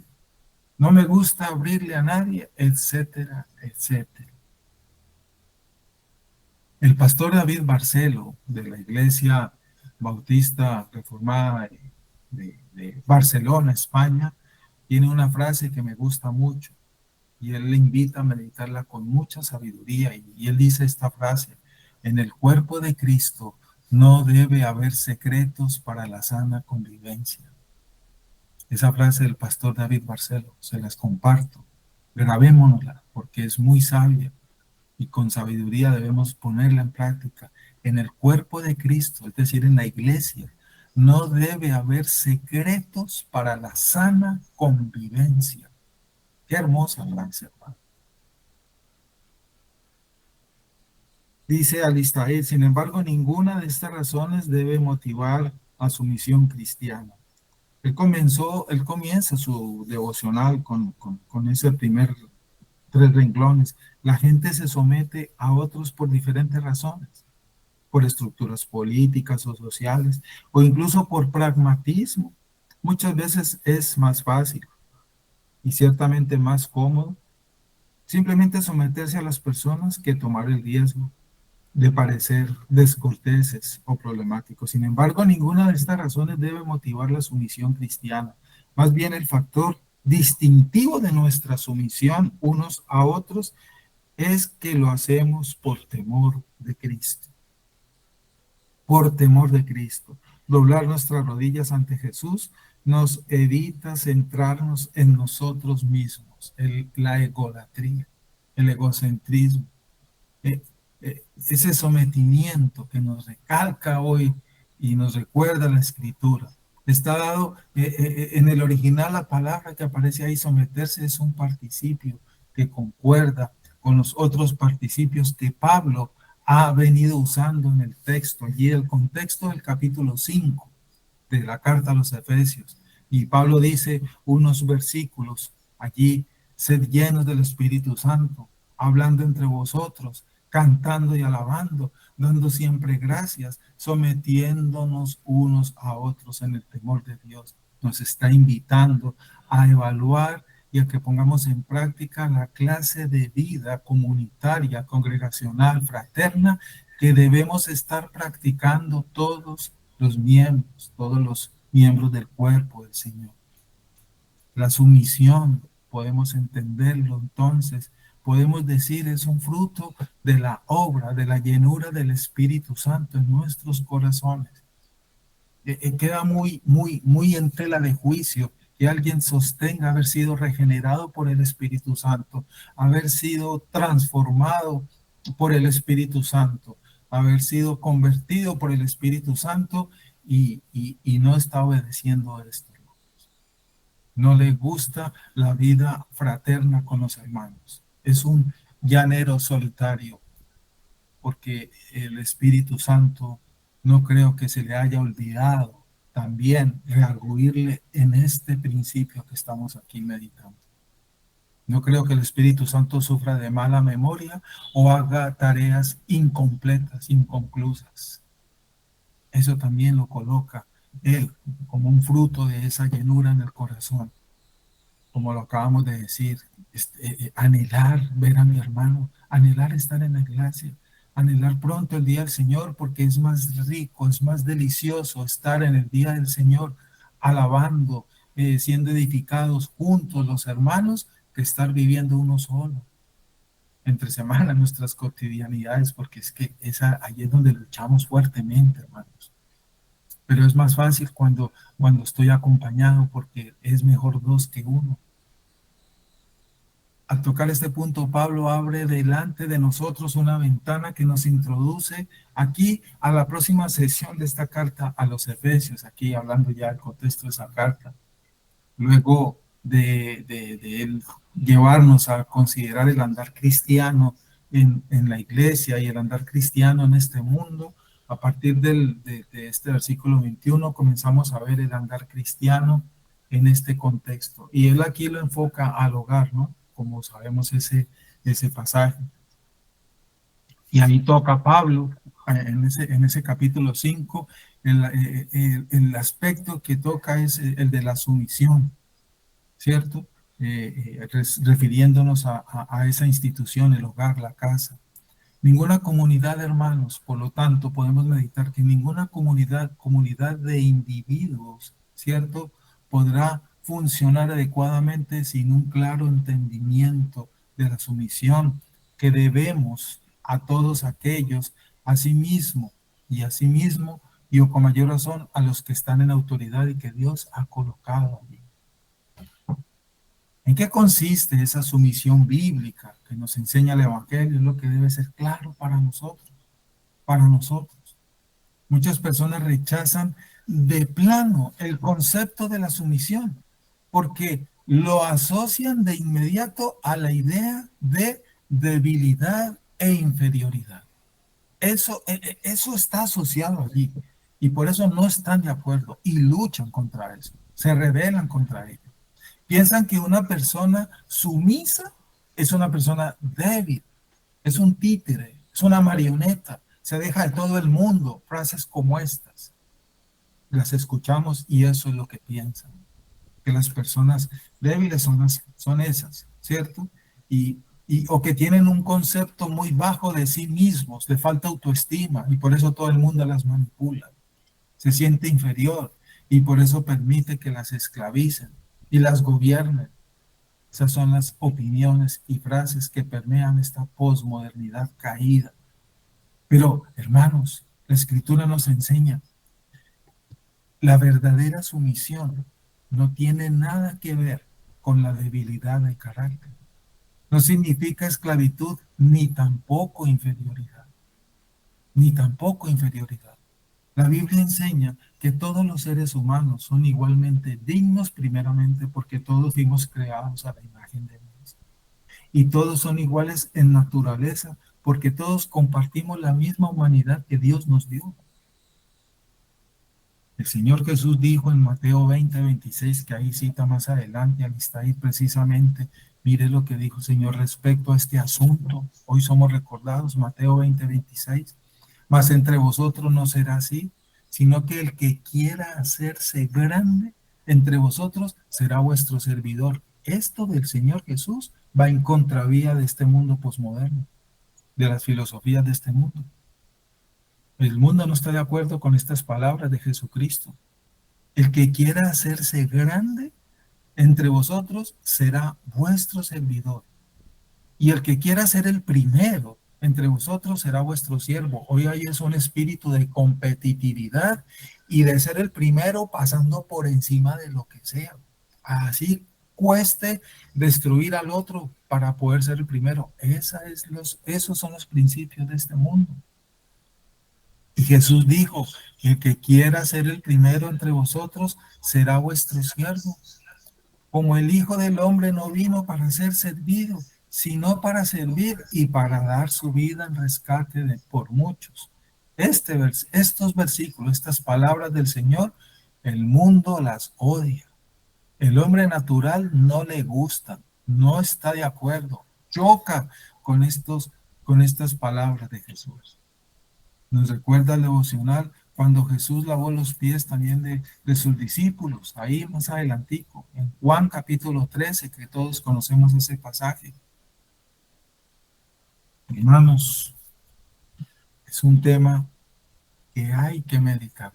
no me gusta abrirle a nadie, etcétera, etcétera. El pastor David Barcelo, de la Iglesia Bautista Reformada de Barcelona, España, tiene una frase que me gusta mucho y él le invita a meditarla con mucha sabiduría y él dice esta frase: en el cuerpo de Cristo no debe haber secretos para la sana convivencia. Esa frase del pastor David Barcelo, se las comparto. Grabémonosla porque es muy sabia y con sabiduría debemos ponerla en práctica. En el cuerpo de Cristo, es decir, en la iglesia, no debe haber secretos para la sana convivencia. Qué hermosa frase, hermano. Dice Alistair, sin embargo, ninguna de estas razones debe motivar a su misión cristiana. Él comienza su devocional con ese primer 3 renglones. La gente se somete a otros por diferentes razones, por estructuras políticas o sociales, o incluso por pragmatismo. Muchas veces es más fácil y ciertamente más cómodo simplemente someterse a las personas que tomar el riesgo de parecer descorteses o problemáticos. Sin embargo, ninguna de estas razones debe motivar la sumisión cristiana. Más bien el factor distintivo de nuestra sumisión unos a otros es que lo hacemos por temor de Cristo. Por temor de Cristo. Doblar nuestras rodillas ante Jesús nos evita centrarnos en nosotros mismos, la egolatría, el egocentrismo. Ese sometimiento que nos recalca hoy y nos recuerda la escritura. Está dado en el original, la palabra que aparece ahí, someterse, es un participio que concuerda con los otros participios que Pablo ha venido usando en el texto. Allí el contexto del capítulo 5 de la carta a los Efesios. Y Pablo dice unos versículos allí: sed llenos del Espíritu Santo, hablando entre vosotros, cantando y alabando, dando siempre gracias, sometiéndonos unos a otros en el temor de Dios. Nos está invitando a evaluar y a que pongamos en práctica la clase de vida comunitaria, congregacional, fraterna, que debemos estar practicando todos los miembros del cuerpo del Señor. La sumisión, podemos entenderlo entonces, podemos decir es un fruto de la obra, de la llenura del Espíritu Santo en nuestros corazones. Queda muy en tela de juicio que alguien sostenga haber sido regenerado por el Espíritu Santo, haber sido transformado por el Espíritu Santo, haber sido convertido por el Espíritu Santo y no está obedeciendo esto. No le gusta la vida fraterna con los hermanos. Es un llanero solitario, porque el Espíritu Santo no creo que se le haya olvidado también rearguirle en este principio que estamos aquí meditando. No creo que el Espíritu Santo sufra de mala memoria o haga tareas incompletas, inconclusas. Eso también lo coloca él como un fruto de esa llenura en el corazón. Como lo acabamos de decir, anhelar ver a mi hermano, anhelar estar en la iglesia, anhelar pronto el día del Señor, porque es más rico, es más delicioso estar en el día del Señor, alabando, siendo edificados juntos los hermanos, que estar viviendo uno solo. Entre semana, nuestras cotidianidades, porque es que ahí es donde luchamos fuertemente, hermanos. Pero es más fácil cuando estoy acompañado, porque es mejor dos que uno. Al tocar este punto, Pablo abre delante de nosotros una ventana que nos introduce aquí a la próxima sesión de esta carta a los Efesios, aquí hablando ya del contexto de esa carta. Luego de él llevarnos a considerar el andar cristiano en la iglesia y el andar cristiano en este mundo, a partir de este versículo 21 comenzamos a ver el andar cristiano en este contexto. Y él aquí lo enfoca al hogar, ¿no? Como sabemos ese pasaje. Y ahí toca Pablo, en ese capítulo 5, el aspecto que toca es el de la sumisión, ¿cierto? Refiriéndonos a esa institución, el hogar, la casa. Ninguna comunidad, hermanos, por lo tanto, podemos meditar que ninguna comunidad de individuos, ¿cierto?, podrá funcionar adecuadamente sin un claro entendimiento de la sumisión que debemos a todos aquellos, a sí mismo y o con mayor razón a los que están en autoridad y que Dios ha colocado allí. ¿En qué consiste esa sumisión bíblica que nos enseña el Evangelio? Es lo que debe ser claro para nosotros, para nosotros. Muchas personas rechazan de plano el concepto de la sumisión porque lo asocian de inmediato a la idea de debilidad e inferioridad. Eso está asociado allí y por eso no están de acuerdo y luchan contra eso, se rebelan contra ello. Piensan que una persona sumisa es una persona débil, es un títere, es una marioneta, se deja de todo el mundo. Frases como estas las escuchamos y eso es lo que piensan, que las personas débiles son esas, ¿cierto? O que tienen un concepto muy bajo de sí mismos, de falta de autoestima y por eso todo el mundo las manipula. Se siente inferior y por eso permite que las esclavicen y las gobiernen. Esas son las opiniones y frases que permean esta posmodernidad caída. Pero, hermanos, la Escritura nos enseña la verdadera sumisión no tiene nada que ver con la debilidad del carácter. No significa esclavitud ni tampoco inferioridad. Ni tampoco inferioridad. La Biblia enseña que todos los seres humanos son igualmente dignos, primeramente porque todos fuimos creados a la imagen de Dios. Y todos son iguales en naturaleza porque todos compartimos la misma humanidad que Dios nos dio. El Señor Jesús dijo en Mateo 20:26, que ahí cita más adelante, ahí está ahí precisamente, mire lo que dijo el Señor respecto a este asunto. Hoy somos recordados, Mateo 20:26. Mas entre vosotros no será así, sino que el que quiera hacerse grande entre vosotros será vuestro servidor. esto del Señor Jesús va en contravía de este mundo posmoderno, de las filosofías de este mundo. El mundo no está de acuerdo con estas palabras de Jesucristo. El que quiera hacerse grande entre vosotros será vuestro servidor. Y el que quiera ser el primero entre vosotros será vuestro siervo. Hoy hay es un espíritu de competitividad y de ser el primero pasando por encima de lo que sea. Así cueste destruir al otro para poder ser el primero. Esos son los principios de este mundo. Y Jesús dijo, el que quiera ser el primero entre vosotros será vuestro siervo. Como el Hijo del Hombre no vino para ser servido, sino para servir y para dar su vida en rescate por muchos. Estos versículos, estas palabras del Señor, el mundo las odia. El hombre natural no le gusta, no está de acuerdo, choca con estas palabras de Jesús. Nos recuerda el devocional cuando Jesús lavó los pies también de sus discípulos, ahí más adelantico, en Juan capítulo 13, que todos conocemos ese pasaje. Hermanos, es un tema que hay que meditar,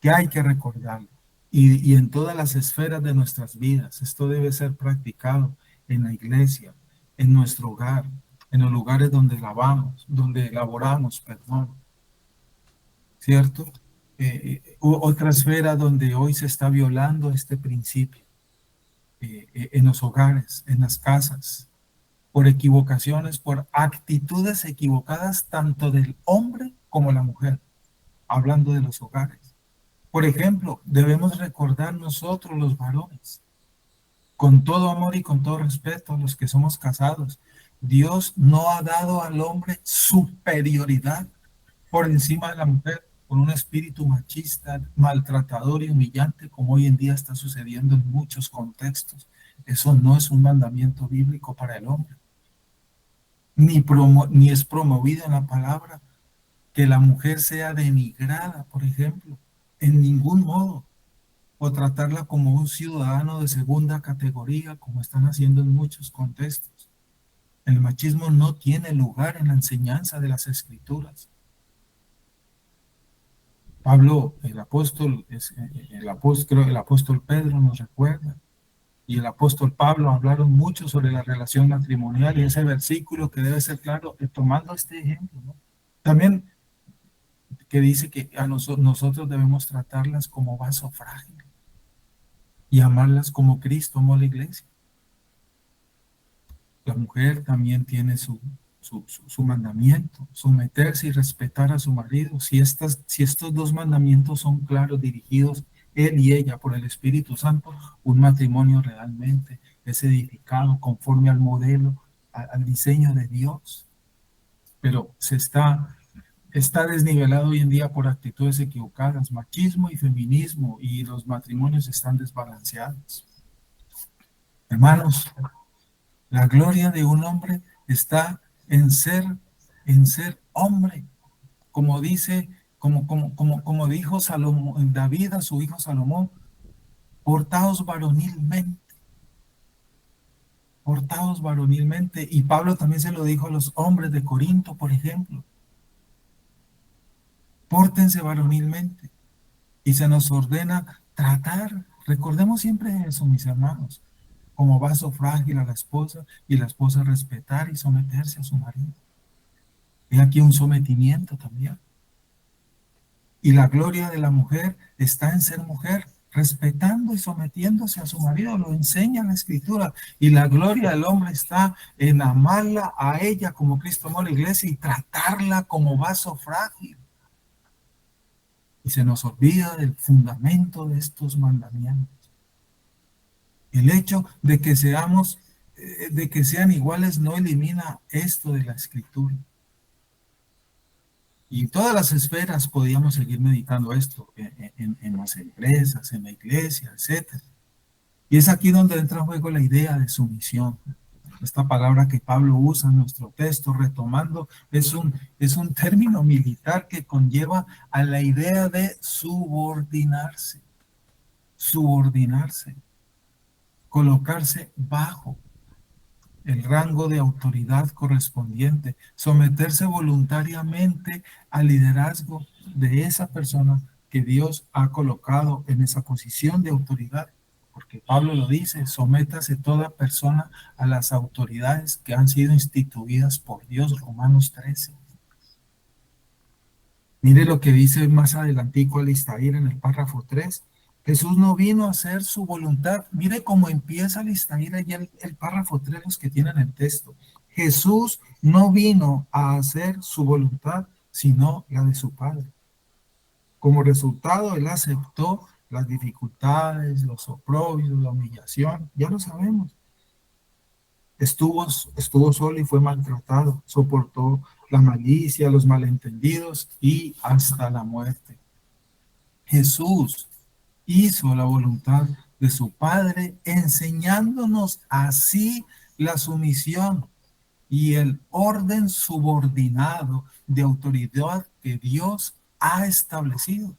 que hay que recordarlo. Y en todas las esferas de nuestras vidas, esto debe ser practicado en la iglesia, en nuestro hogar, en los lugares donde laboramos, perdón. ¿Cierto? Otra esfera donde hoy se está violando este principio, en los hogares, en las casas, por equivocaciones, por actitudes equivocadas tanto del hombre como la mujer, hablando de los hogares. Por ejemplo, debemos recordar nosotros los varones, con todo amor y con todo respeto a los que somos casados, Dios no ha dado al hombre superioridad por encima de la mujer, con un espíritu machista, maltratador y humillante, como hoy en día está sucediendo en muchos contextos. Eso no es un mandamiento bíblico para el hombre. Ni es promovido en la palabra que la mujer sea denigrada, por ejemplo, en ningún modo, o tratarla como un ciudadano de segunda categoría, como están haciendo en muchos contextos. El machismo no tiene lugar en la enseñanza de las Escrituras. Pablo, el apóstol Pedro nos recuerda, y el apóstol Pablo hablaron mucho sobre la relación matrimonial y ese versículo que debe ser claro, tomando este ejemplo, ¿no? También que dice que nosotros debemos tratarlas como vaso frágil y amarlas como Cristo amó a la iglesia. La mujer también tiene su mandamiento, someterse y respetar a su marido. Si estos dos mandamientos son claros, dirigidos él y ella por el Espíritu Santo, un matrimonio realmente es edificado conforme al modelo, al diseño de Dios. Pero está desnivelado hoy en día por actitudes equivocadas, machismo y feminismo, y los matrimonios están desbalanceados. Hermanos, la gloria de un hombre está en ser hombre, como dijo David a su hijo Salomón, portaos varonilmente, y Pablo también se lo dijo a los hombres de Corinto, por ejemplo, pórtense varonilmente, y se nos ordena tratar, recordemos siempre eso, mis hermanos, como vaso frágil a la esposa, y la esposa respetar y someterse a su marido. Hay aquí un sometimiento también. Y la gloria de la mujer está en ser mujer, respetando y sometiéndose a su marido, lo enseña la Escritura. Y la gloria del hombre está en amarla a ella como Cristo amó a la iglesia y tratarla como vaso frágil. Y se nos olvida del fundamento de estos mandamientos. El hecho de que sean iguales no elimina esto de la Escritura. Y en todas las esferas podíamos seguir meditando esto, en las empresas, en la iglesia, etc. Y es aquí donde entra en juego la idea de sumisión. Esta palabra que Pablo usa en nuestro texto, retomando, es un término militar que conlleva a la idea de subordinarse. Subordinarse. colocarse bajo el rango de autoridad correspondiente, someterse voluntariamente al liderazgo de esa persona que Dios ha colocado en esa posición de autoridad. Porque Pablo lo dice, sométase toda persona a las autoridades que han sido instituidas por Dios, Romanos 13. Mire lo que dice más adelantico Alistair en el párrafo 3. Jesús no vino a hacer su voluntad. Mire cómo empieza Alistair allá el párrafo 3, los que tienen el texto. Jesús no vino a hacer su voluntad, sino la de su Padre. Como resultado, él aceptó las dificultades, los oprobios, la humillación, ya lo sabemos. Estuvo solo y fue maltratado, soportó la malicia, los malentendidos y hasta la muerte. Jesús hizo la voluntad de su Padre, enseñándonos así la sumisión y el orden subordinado de autoridad que Dios ha establecido.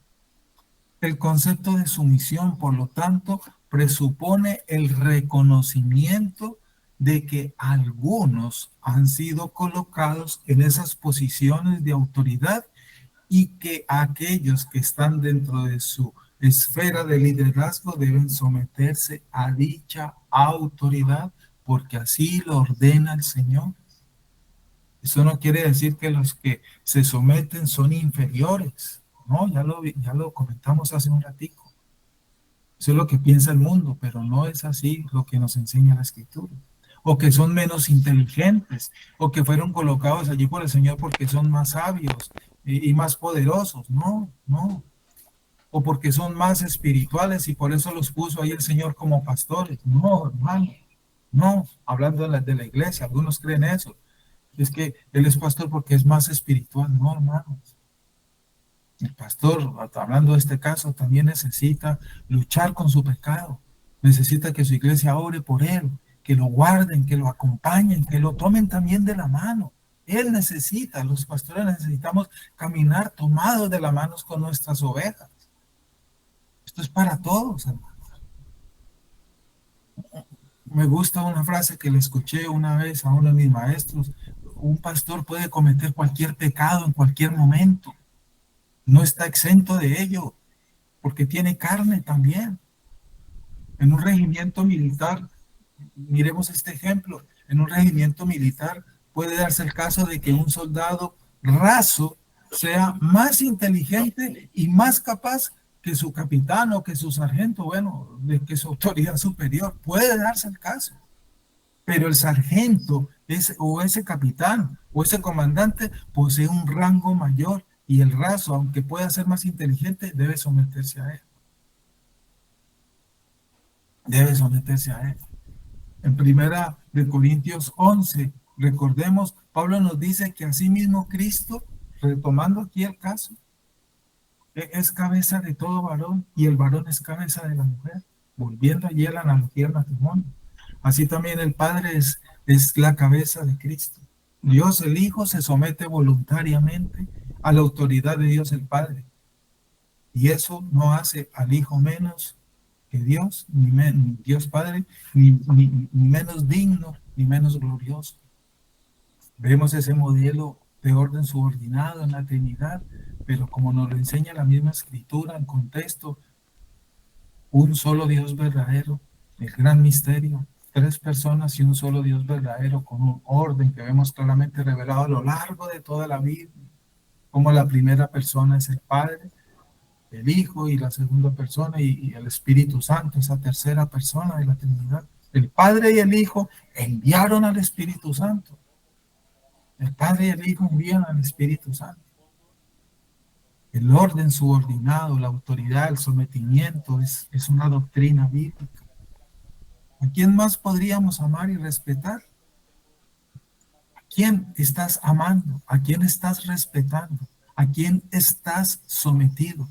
El concepto de sumisión, por lo tanto, presupone el reconocimiento de que algunos han sido colocados en esas posiciones de autoridad y que aquellos que están dentro de su esfera de liderazgo deben someterse a dicha autoridad porque así lo ordena el Señor. Eso no quiere decir que los que se someten son inferiores. No, ya lo comentamos hace un ratico. Eso es lo que piensa el mundo, pero no es así lo que nos enseña la Escritura. O que son menos inteligentes, o que fueron colocados allí por el Señor porque son más sabios y más poderosos. No, no. O porque son más espirituales y por eso los puso ahí el Señor como pastores. No, hermano. No, hablando de la iglesia, algunos creen eso. Es que él es pastor porque es más espiritual. No, hermanos. El pastor, hablando de este caso, también necesita luchar con su pecado. Necesita que su iglesia ore por él, que lo guarden, que lo acompañen, que lo tomen también de la mano. Él necesita, los pastores necesitamos caminar tomados de las manos con nuestras ovejas. Esto es para todos, hermanos. Me gusta una frase que le escuché una vez a uno de mis maestros. Un pastor puede cometer cualquier pecado en cualquier momento. No está exento de ello, porque tiene carne también. En un regimiento militar, miremos este ejemplo, en un regimiento militar puede darse el caso de que un soldado raso sea más inteligente y más capaz que su capitán o que su sargento, bueno, de que su autoridad superior. Puede darse el caso. Pero el sargento o ese capitán o ese comandante posee un rango mayor y el raso, aunque pueda ser más inteligente, debe someterse a él. Debe someterse a él. En primera de Corintios 11, recordemos, Pablo nos dice que asimismo Cristo, retomando aquí el caso, es cabeza de todo varón y el varón es cabeza de la mujer, volviendo allí a la analogía del matrimonio. Así también el Padre es la cabeza de Cristo. Dios el Hijo se somete voluntariamente a la autoridad de Dios el Padre. Y eso no hace al Hijo menos que Dios, ni Dios Padre, ni menos digno, ni menos glorioso. Vemos ese modelo de orden subordinado en la Trinidad, pero como nos lo enseña la misma Escritura en contexto, un solo Dios verdadero, el gran misterio, 3 personas y un solo Dios verdadero, con un orden que vemos claramente revelado a lo largo de toda la Biblia, como la primera persona es el Padre, el Hijo y la segunda persona y el Espíritu Santo, esa tercera persona de la Trinidad. El Padre y el Hijo enviaron al Espíritu Santo. El Padre y el Hijo envían al Espíritu Santo. El orden subordinado, la autoridad, el sometimiento es una doctrina bíblica. ¿A quién más podríamos amar y respetar? ¿A quién estás amando? ¿A quién estás respetando? ¿A quién estás sometido?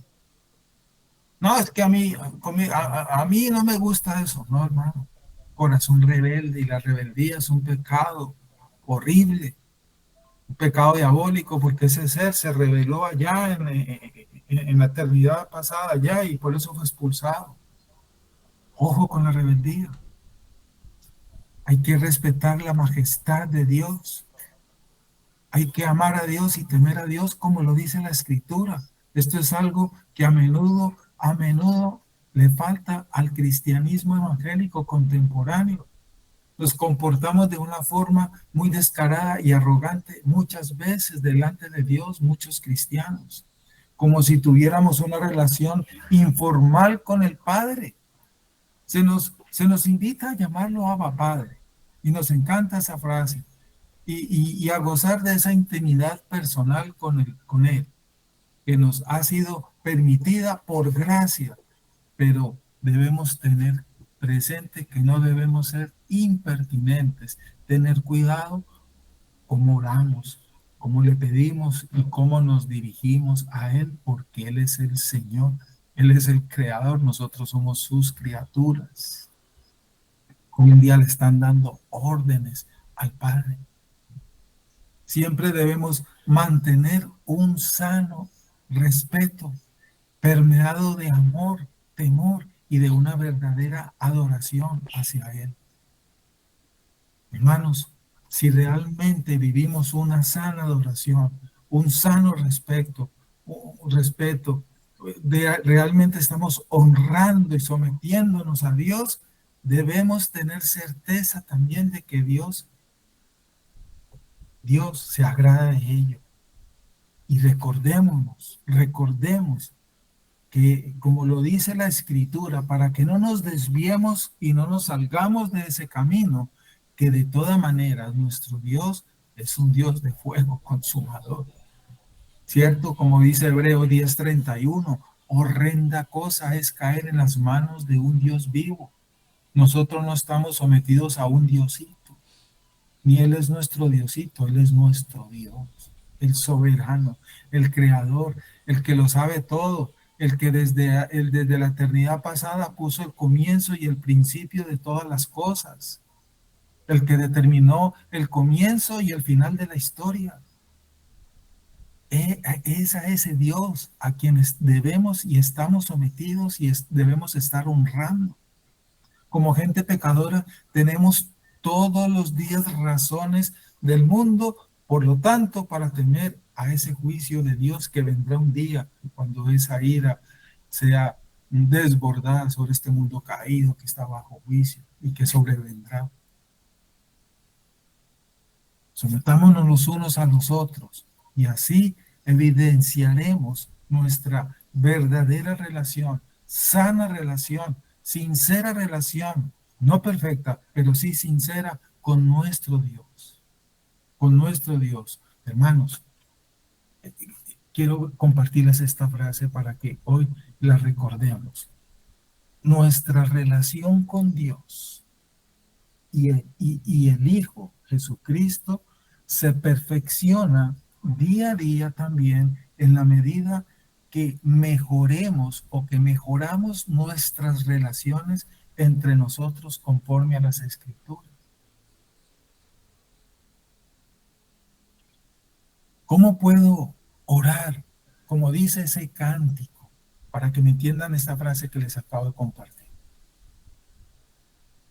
No, es que a mí no me gusta eso. No, hermano. Corazón rebelde, y la rebeldía es un pecado horrible, un pecado diabólico, porque ese ser se rebeló allá en la eternidad pasada allá y por eso fue expulsado. Ojo con la rebeldía. Hay que respetar la majestad de Dios. Hay que amar a Dios y temer a Dios como lo dice la Escritura. Esto es algo que a menudo le falta al cristianismo evangélico contemporáneo. Nos comportamos de una forma muy descarada y arrogante muchas veces delante de Dios, muchos cristianos, como si tuviéramos una relación informal con el Padre. Se nos invita a llamarlo Abba Padre y nos encanta esa frase y a gozar de esa intimidad personal con él, que nos ha sido permitida por gracia, pero debemos tener presente que no debemos ser impertinentes, tener cuidado cómo oramos, cómo le pedimos y cómo nos dirigimos a Él, porque Él es el Señor, Él es el Creador, nosotros somos sus criaturas. Hoy en día le están dando órdenes al Padre. Siempre debemos mantener un sano respeto, permeado de amor, temor y de una verdadera adoración hacia Él. Hermanos, si realmente vivimos una sana adoración, un sano respeto, realmente estamos honrando y sometiéndonos a Dios, debemos tener certeza también de que Dios se agrada de ello. Y recordemos que, como lo dice la Escritura, para que no nos desviemos y no nos salgamos de ese camino, que de todas maneras nuestro Dios es un Dios de fuego consumador. ¿Cierto? Como dice Hebreos 10:31, horrenda cosa es caer en las manos de un Dios vivo. Nosotros no estamos sometidos a un diosito, ni Él es nuestro diosito, Él es nuestro Dios, el soberano, el creador, el que lo sabe todo, el que desde la eternidad pasada puso el comienzo y el principio de todas las cosas, el que determinó el comienzo y el final de la historia. Es a ese Dios a quienes debemos y estamos sometidos y debemos estar honrando. Como gente pecadora tenemos todos los días razones del mundo, por lo tanto, para temer a ese juicio de Dios que vendrá un día cuando esa ira sea desbordada sobre este mundo caído que está bajo juicio y que sobrevendrá. Sometámonos los unos a los otros y así evidenciaremos nuestra verdadera relación, sana relación, sincera relación, no perfecta, pero sí sincera con nuestro Dios. Con nuestro Dios. Hermanos, quiero compartirles esta frase para que hoy la recordemos. Nuestra relación con Dios y el Hijo Jesucristo se perfecciona día a día también en la medida que mejoremos o que mejoramos nuestras relaciones entre nosotros conforme a las Escrituras. ¿Cómo puedo orar? Como dice ese cántico, para que me entiendan esta frase que les acabo de compartir.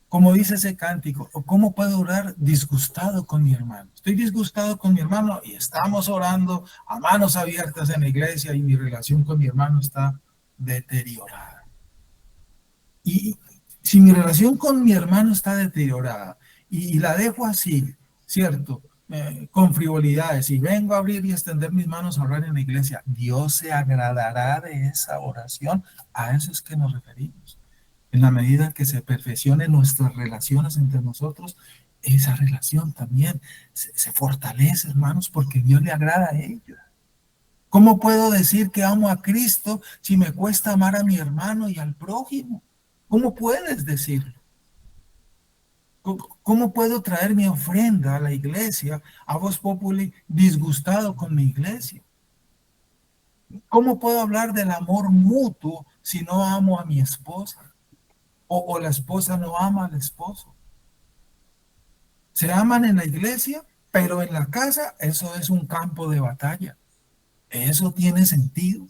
Como dice ese cántico, ¿cómo puedo orar disgustado con mi hermano? Estoy disgustado con mi hermano y estamos orando a manos abiertas en la iglesia y mi relación con mi hermano está deteriorada. Y si mi relación con mi hermano está deteriorada y la dejo así, ¿cierto? Con frivolidades y vengo a abrir y extender mis manos a orar en la iglesia, Dios se agradará de esa oración. A eso es que nos referimos. En la medida en que se perfeccionen nuestras relaciones entre nosotros, esa relación también se fortalece, hermanos, porque Dios le agrada a ellos. ¿Cómo puedo decir que amo a Cristo si me cuesta amar a mi hermano y al prójimo? ¿Cómo puedes decirlo? ¿Cómo puedo traer mi ofrenda a la iglesia, a Voz Populi, disgustado con mi iglesia? ¿Cómo puedo hablar del amor mutuo si no amo a mi esposa? O la esposa no ama al esposo. Se aman en la iglesia, pero en la casa eso es un campo de batalla. ¿Eso tiene sentido?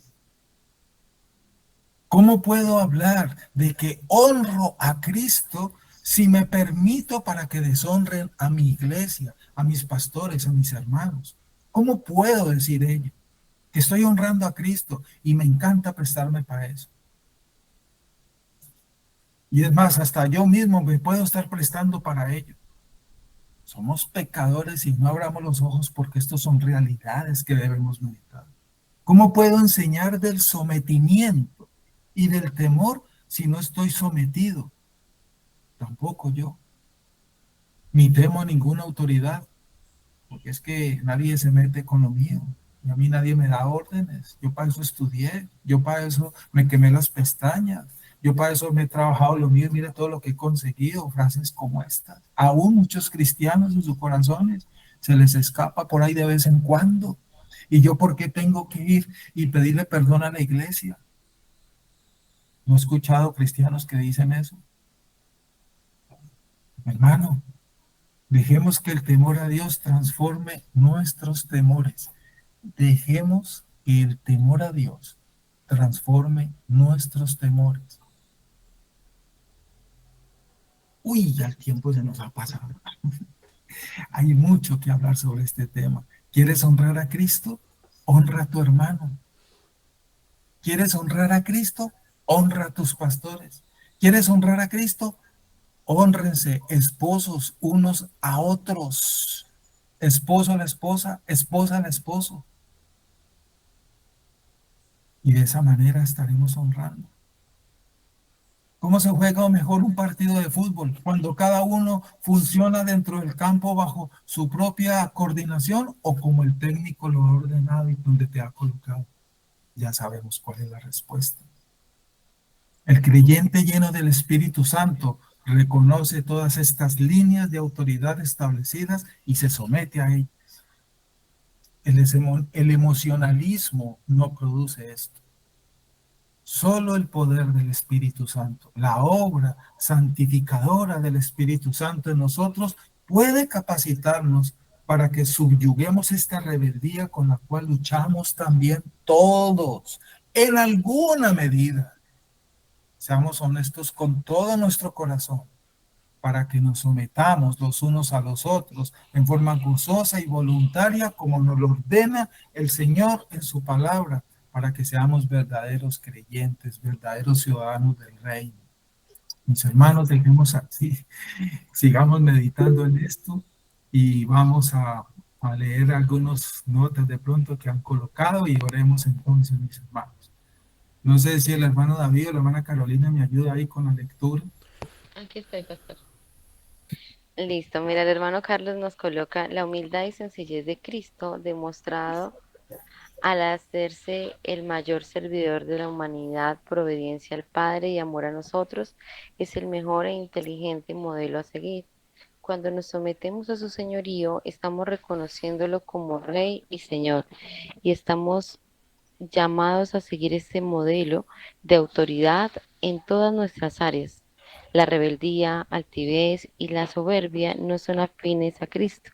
¿Cómo puedo hablar de que honro a Cristo Si me permito para que deshonren a mi iglesia, a mis pastores, a mis hermanos, ¿cómo puedo decir ello? Que estoy honrando a Cristo y me encanta prestarme para eso. Y es más, hasta yo mismo me puedo estar prestando para ello. Somos pecadores y no abramos los ojos porque estos son realidades que debemos meditar. ¿Cómo puedo enseñar del sometimiento y del temor si no estoy sometido? Tampoco yo. Ni temo a ninguna autoridad, porque es que nadie se mete con lo mío. Y a mí nadie me da órdenes. Yo para eso estudié, yo para eso me quemé las pestañas, yo para eso me he trabajado lo mío. Mira todo lo que he conseguido, frases como estas. Aún muchos cristianos en sus corazones se les escapa por ahí de vez en cuando. ¿Y yo por qué tengo que ir y pedirle perdón a la iglesia? ¿No he escuchado cristianos que dicen eso? Hermano, dejemos que el temor a Dios transforme nuestros temores. Dejemos que el temor a Dios transforme nuestros temores. Uy, ya el tiempo se nos ha pasado. Hay mucho que hablar sobre este tema. ¿Quieres honrar a Cristo? Honra a tu hermano. ¿Quieres honrar a Cristo? Honra a tus pastores. ¿Quieres honrar a Cristo? Hónrense esposos unos a otros. Esposo a la esposa, esposa al esposo. Y de esa manera estaremos honrando. ¿Cómo se juega mejor un partido de fútbol? Cuando cada uno funciona dentro del campo bajo su propia coordinación o como el técnico lo ha ordenado y donde te ha colocado. Ya sabemos cuál es la respuesta. El creyente lleno del Espíritu Santo reconoce todas estas líneas de autoridad establecidas y se somete a ellas. El emocionalismo no produce esto. Solo el poder del Espíritu Santo, la obra santificadora del Espíritu Santo en nosotros puede capacitarnos para que subyuguemos esta rebeldía con la cual luchamos también todos, en alguna medida. Seamos honestos con todo nuestro corazón para que nos sometamos los unos a los otros en forma gozosa y voluntaria como nos lo ordena el Señor en su palabra, para que seamos verdaderos creyentes, verdaderos ciudadanos del reino. Mis hermanos, dejemos así, sigamos meditando en esto y vamos a leer algunas notas de pronto que han colocado y oremos entonces, mis hermanos. No sé si el hermano David o la hermana Carolina me ayuda ahí con la lectura. Aquí estoy, pastor. Listo, mira, el hermano Carlos nos coloca la humildad y sencillez de Cristo demostrado al hacerse el mayor servidor de la humanidad por obediencia al Padre y amor a nosotros, es el mejor e inteligente modelo a seguir. Cuando nos sometemos a su señorío, estamos reconociéndolo como Rey y Señor y estamos llamados a seguir este modelo de autoridad en todas nuestras áreas. La rebeldía, altivez y la soberbia no son afines a Cristo.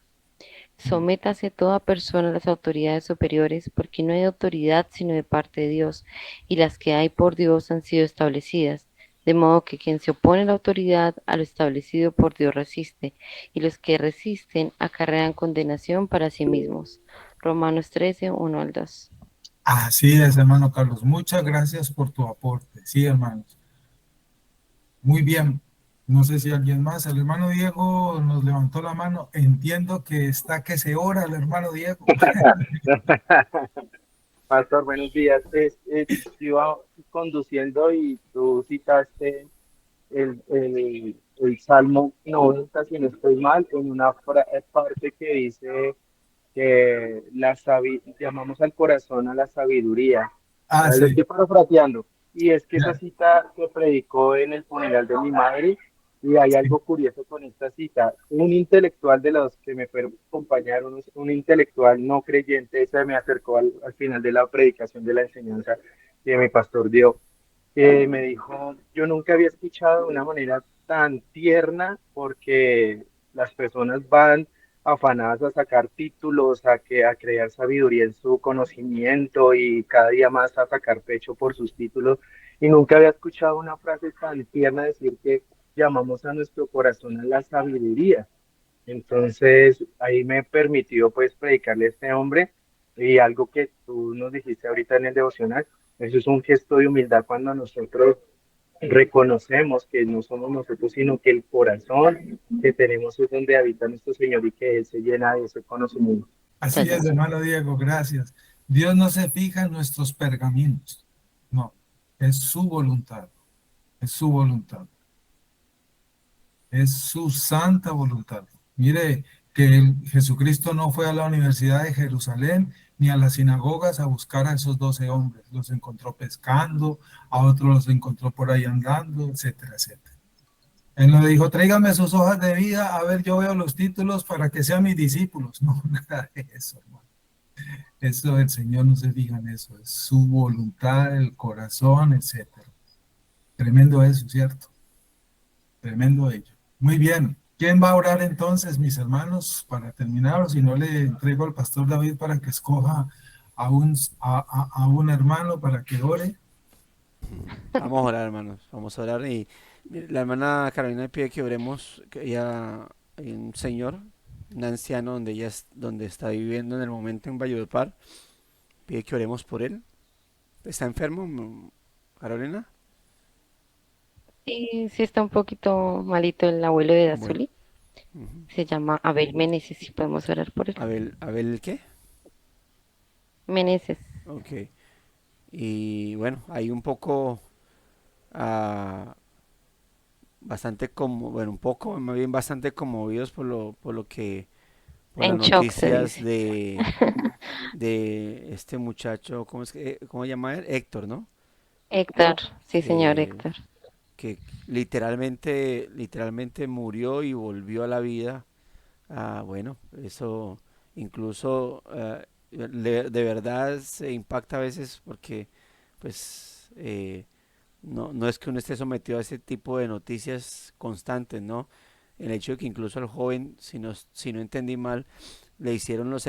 Sométase toda persona a las autoridades superiores, porque no hay autoridad sino de parte de Dios, y las que hay por Dios han sido establecidas. De modo que quien se opone a la autoridad, a lo establecido por Dios resiste, y los que resisten acarrean condenación para sí mismos. Romanos 13, 1 al 2. Así es, hermano Carlos. Muchas gracias por tu aporte. Sí, hermanos. Muy bien. No sé si alguien más. El hermano Diego nos levantó la mano. Entiendo que está que se ora el hermano Diego. Pastor, buenos días. Iba conduciendo y tú citaste el Salmo 90, si no estoy mal, en una parte que dice que llamamos al corazón a la sabiduría. Ah, Lo sí. estoy parafraseando. Y es que esa cita se predicó en el funeral de mi madre. Y hay algo curioso con esta cita. Un intelectual de los que me fueron a acompañar, un intelectual no creyente, se me acercó al final de la predicación de la enseñanza que mi pastor dio, que me dijo, yo nunca había escuchado de una manera tan tierna, porque las personas van afanadas a sacar títulos, a crear sabiduría en su conocimiento y cada día más a sacar pecho por sus títulos. Y nunca había escuchado una frase tan tierna decir que llamamos a nuestro corazón a la sabiduría. Entonces, ahí me permitió pues predicarle a este hombre y algo que tú nos dijiste ahorita en el devocional, eso es un gesto de humildad cuando nosotros reconocemos que no somos nosotros, sino que el corazón que tenemos es donde habita nuestro Señor y que Él se llena de ese conocimiento. Así es, Allá. hermano Diego, gracias. Dios no se fija en nuestros pergaminos, no, es su voluntad, es su voluntad, es su santa voluntad. Mire que Jesucristo no fue a la Universidad de Jerusalén ni a las sinagogas a buscar a esos 12 hombres, los encontró pescando, a otros los encontró por ahí andando, etcétera, etcétera. Él no dijo, tráigame sus hojas de vida, a ver, yo veo los títulos para que sean mis discípulos. No, nada de eso, hermano. Eso el Señor no se fija en eso, es su voluntad, el corazón, etcétera. Tremendo eso, ¿cierto? Tremendo ello. Muy bien. ¿Quién va a orar entonces, mis hermanos, para terminar? O si no, le entrego al pastor David para que escoja a un hermano para que ore. Vamos a orar, hermanos. Vamos a orar. Y mire, la hermana Carolina pide que oremos, que ella, hay un señor, un anciano donde ella donde está viviendo en el momento en Valledupar, pide que oremos por él. ¿Está enfermo, Carolina? Sí, sí está un poquito malito el abuelo de Bueno, Dazuli. ujú. Se llama Abel Meneses, si podemos orar por él. Abel, ¿qué? Meneses. Ok. Y bueno, hay un poco, ah, bastante como, bueno, un poco, más bien bastante conmovidos por las En shock se noticias dice. de este muchacho, ¿cómo se llama él? Héctor, ¿no? Héctor, sí señor Que, Héctor. que literalmente murió y volvió a la vida. Bueno, eso incluso de verdad se impacta a veces porque pues no es que uno esté sometido a ese tipo de noticias constantes, ¿no? El hecho de que incluso al joven, si no entendí mal, le hicieron los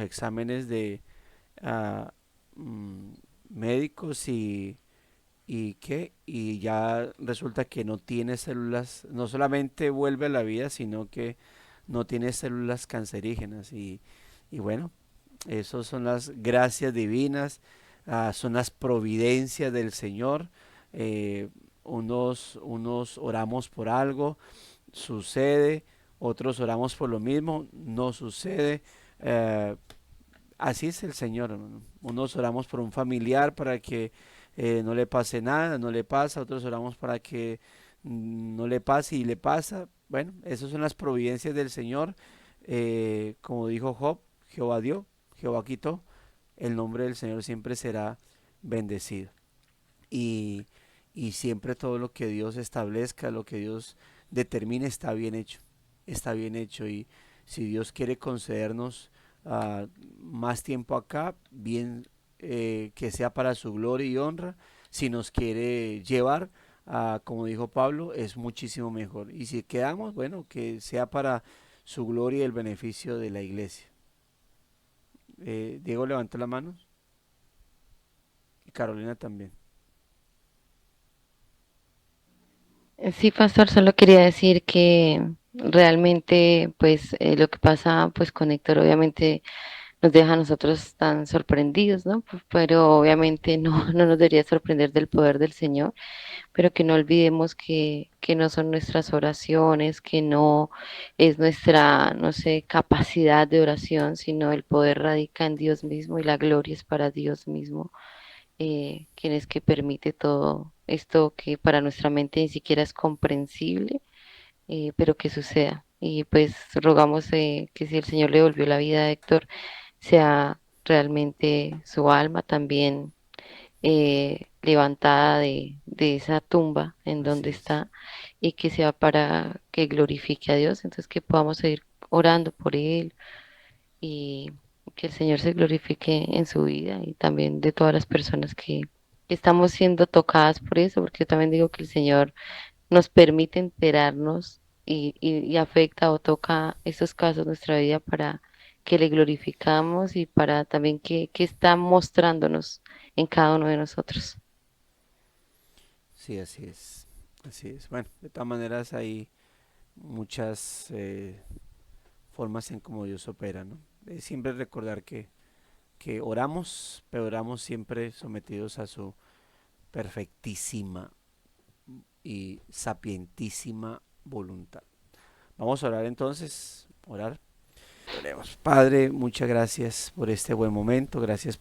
exámenes de ah, mm, médicos y ya resulta que no tiene células, no solamente vuelve a la vida, sino que no tiene células cancerígenas y bueno, esas son las gracias divinas, son las providencias del Señor. eh, unos oramos por algo, sucede, otros oramos por lo mismo, no sucede. eh, Así es el Señor, hermano. Unos oramos por un familiar para que no le pase nada, no le pasa. Otros oramos para que no le pase y le pasa. Bueno, esas son las providencias del Señor. Como dijo Job, Jehová dio, Jehová quitó. El nombre del Señor siempre será bendecido. Y, y siempre todo lo que Dios establezca, lo que Dios determine está bien hecho. Está bien hecho. Y si Dios quiere concedernos más tiempo acá, bien que sea para su gloria y honra. Si nos quiere llevar, como dijo Pablo, es muchísimo mejor. Y si quedamos, bueno, que sea para su gloria y el beneficio de la iglesia. Diego levantó la mano y Carolina también. Sí, pastor, solo quería decir que realmente, pues, lo que pasa, pues, con Héctor, obviamente nos deja a nosotros tan sorprendidos, ¿no? Pero obviamente no, no nos debería sorprender del poder del Señor, pero que no olvidemos que no son nuestras oraciones, que no es nuestra, no sé, capacidad de oración, sino el poder radica en Dios mismo y la gloria es para Dios mismo, quien es que permite todo esto que para nuestra mente ni siquiera es comprensible, pero que suceda. Y pues rogamos que si el Señor le volvió la vida a Héctor, sea realmente su alma también levantada de esa tumba en donde Así es. está y que sea para que glorifique a Dios. Entonces que podamos seguir orando por él y que el Señor se glorifique en su vida y también de todas las personas que estamos siendo tocadas por eso, porque yo también digo que el Señor nos permite enterarnos y afecta o toca estos casos en nuestra vida para que le glorificamos y para también que está mostrándonos en cada uno de nosotros. Sí, así es. Así es. Bueno, de todas maneras hay muchas formas en cómo Dios opera, ¿no? Siempre recordar que oramos, pero oramos siempre sometidos a su perfectísima y sapientísima voluntad. Vamos a orar entonces, orar. Oremos. Padre, muchas gracias por este buen momento, gracias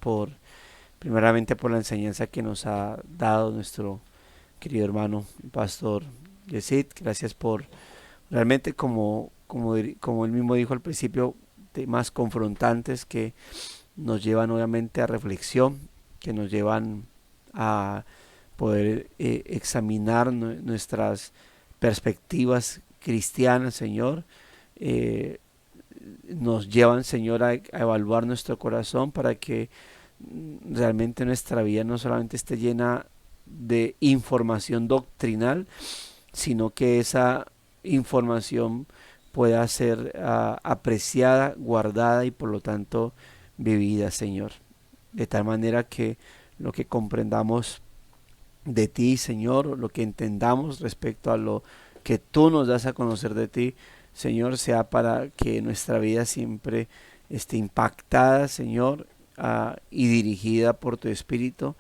primeramente por la enseñanza que nos ha dado nuestro querido hermano, pastor Yesid, gracias por realmente como él mismo dijo al principio, temas confrontantes que nos llevan obviamente a reflexión, que nos llevan a poder examinar nuestras perspectivas cristianas, Señor. Nos llevan, Señor, a evaluar nuestro corazón para que realmente nuestra vida no solamente esté llena de información doctrinal, sino que esa información pueda ser apreciada, guardada y por lo tanto vivida, Señor. De tal manera que lo que comprendamos de ti, Señor, lo que entendamos respecto a lo que tú nos das a conocer de ti, Señor, sea para que nuestra vida siempre esté impactada, Señor, y dirigida por tu Espíritu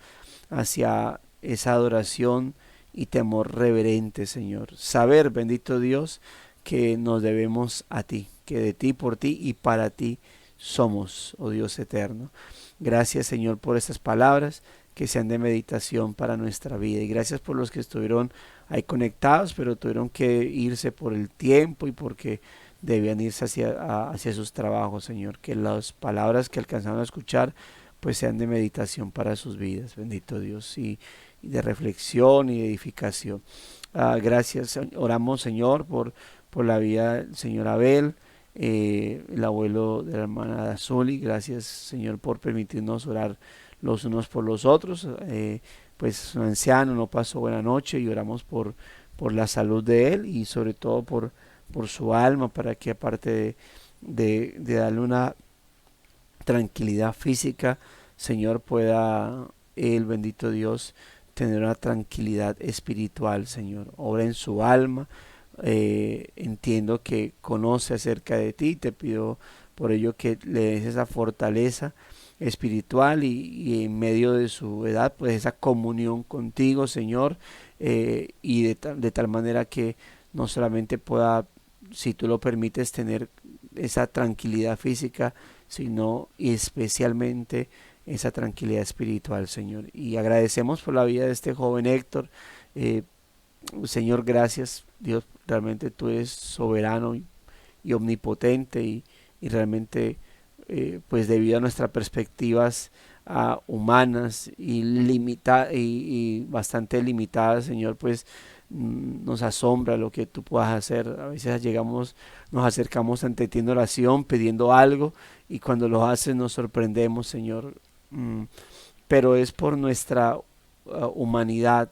hacia esa adoración y temor reverente, Señor. Saber, bendito Dios, que nos debemos a ti, que de ti, por ti y para ti somos, oh Dios eterno. Gracias, Señor, por estas palabras que sean de meditación para nuestra vida. Y gracias por los que estuvieron ahí conectados, pero tuvieron que irse por el tiempo y porque debían irse hacia sus trabajos, Señor. Que las palabras que alcanzaron a escuchar pues sean de meditación para sus vidas, bendito Dios, y de reflexión y de edificación. Gracias, oramos, Señor, por la vida del señor Abel, el abuelo de la hermana Dazuli. Gracias, Señor, por permitirnos orar los unos por los otros. Pues un anciano no pasó buena noche y oramos por la salud de él y sobre todo por su alma, para que aparte de darle una tranquilidad física, Señor, pueda el bendito Dios tener una tranquilidad espiritual, Señor. Obra en su alma. Entiendo que conoce acerca de ti. Te pido por ello que le des esa fortaleza espiritual y en medio de su edad, pues esa comunión contigo, Señor, y de tal manera que no solamente pueda, si tú lo permites, tener esa tranquilidad física, sino y especialmente esa tranquilidad espiritual, Señor. Y agradecemos por la vida de este joven Héctor. Señor, gracias, Dios, realmente tú eres soberano y omnipotente y realmente pues debido a nuestras perspectivas humanas y bastante limitadas, Señor, pues nos asombra lo que tú puedas hacer. A veces nos acercamos ante ti en oración pidiendo algo y cuando lo haces nos sorprendemos, Señor. Pero es por nuestra humanidad,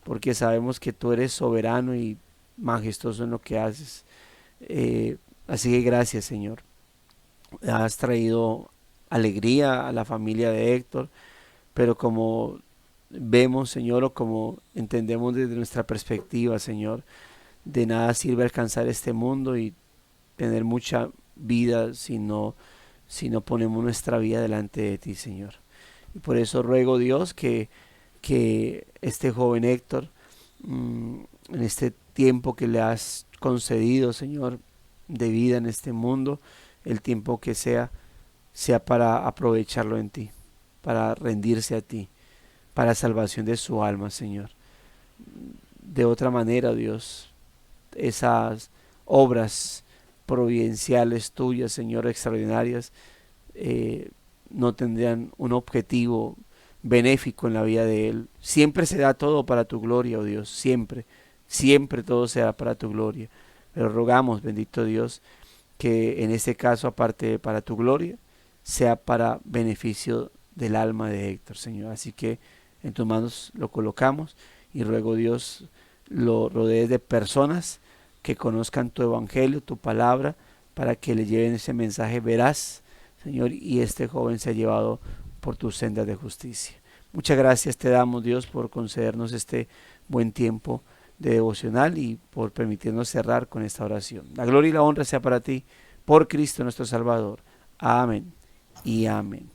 porque sabemos que tú eres soberano y majestuoso en lo que haces. Así que gracias, Señor. Has traído alegría a la familia de Héctor, pero como vemos, Señor, o como entendemos desde nuestra perspectiva, Señor, de nada sirve alcanzar este mundo y tener mucha vida si no ponemos nuestra vida delante de ti, Señor. Y por eso ruego, Dios, que este joven Héctor, en este tiempo que le has concedido, Señor, de vida en este mundo, el tiempo que sea para aprovecharlo en ti, para rendirse a ti, para salvación de su alma, Señor. De otra manera, Dios, esas obras providenciales tuyas, Señor, extraordinarias, no tendrían un objetivo benéfico en la vida de él. Siempre se da todo para tu gloria, oh Dios, siempre todo será para tu gloria. Pero rogamos, bendito Dios, que en este caso, aparte para tu gloria, sea para beneficio del alma de Héctor, Señor. Así que en tus manos lo colocamos y ruego, Dios, lo rodees de personas que conozcan tu evangelio, tu palabra, para que le lleven ese mensaje veraz, Señor, y este joven sea llevado por tus sendas de justicia. Muchas gracias te damos, Dios, por concedernos este buen tiempo de devocional y por permitirnos cerrar con esta oración. La gloria y la honra sea para ti, por Cristo nuestro Salvador. Amén y amén.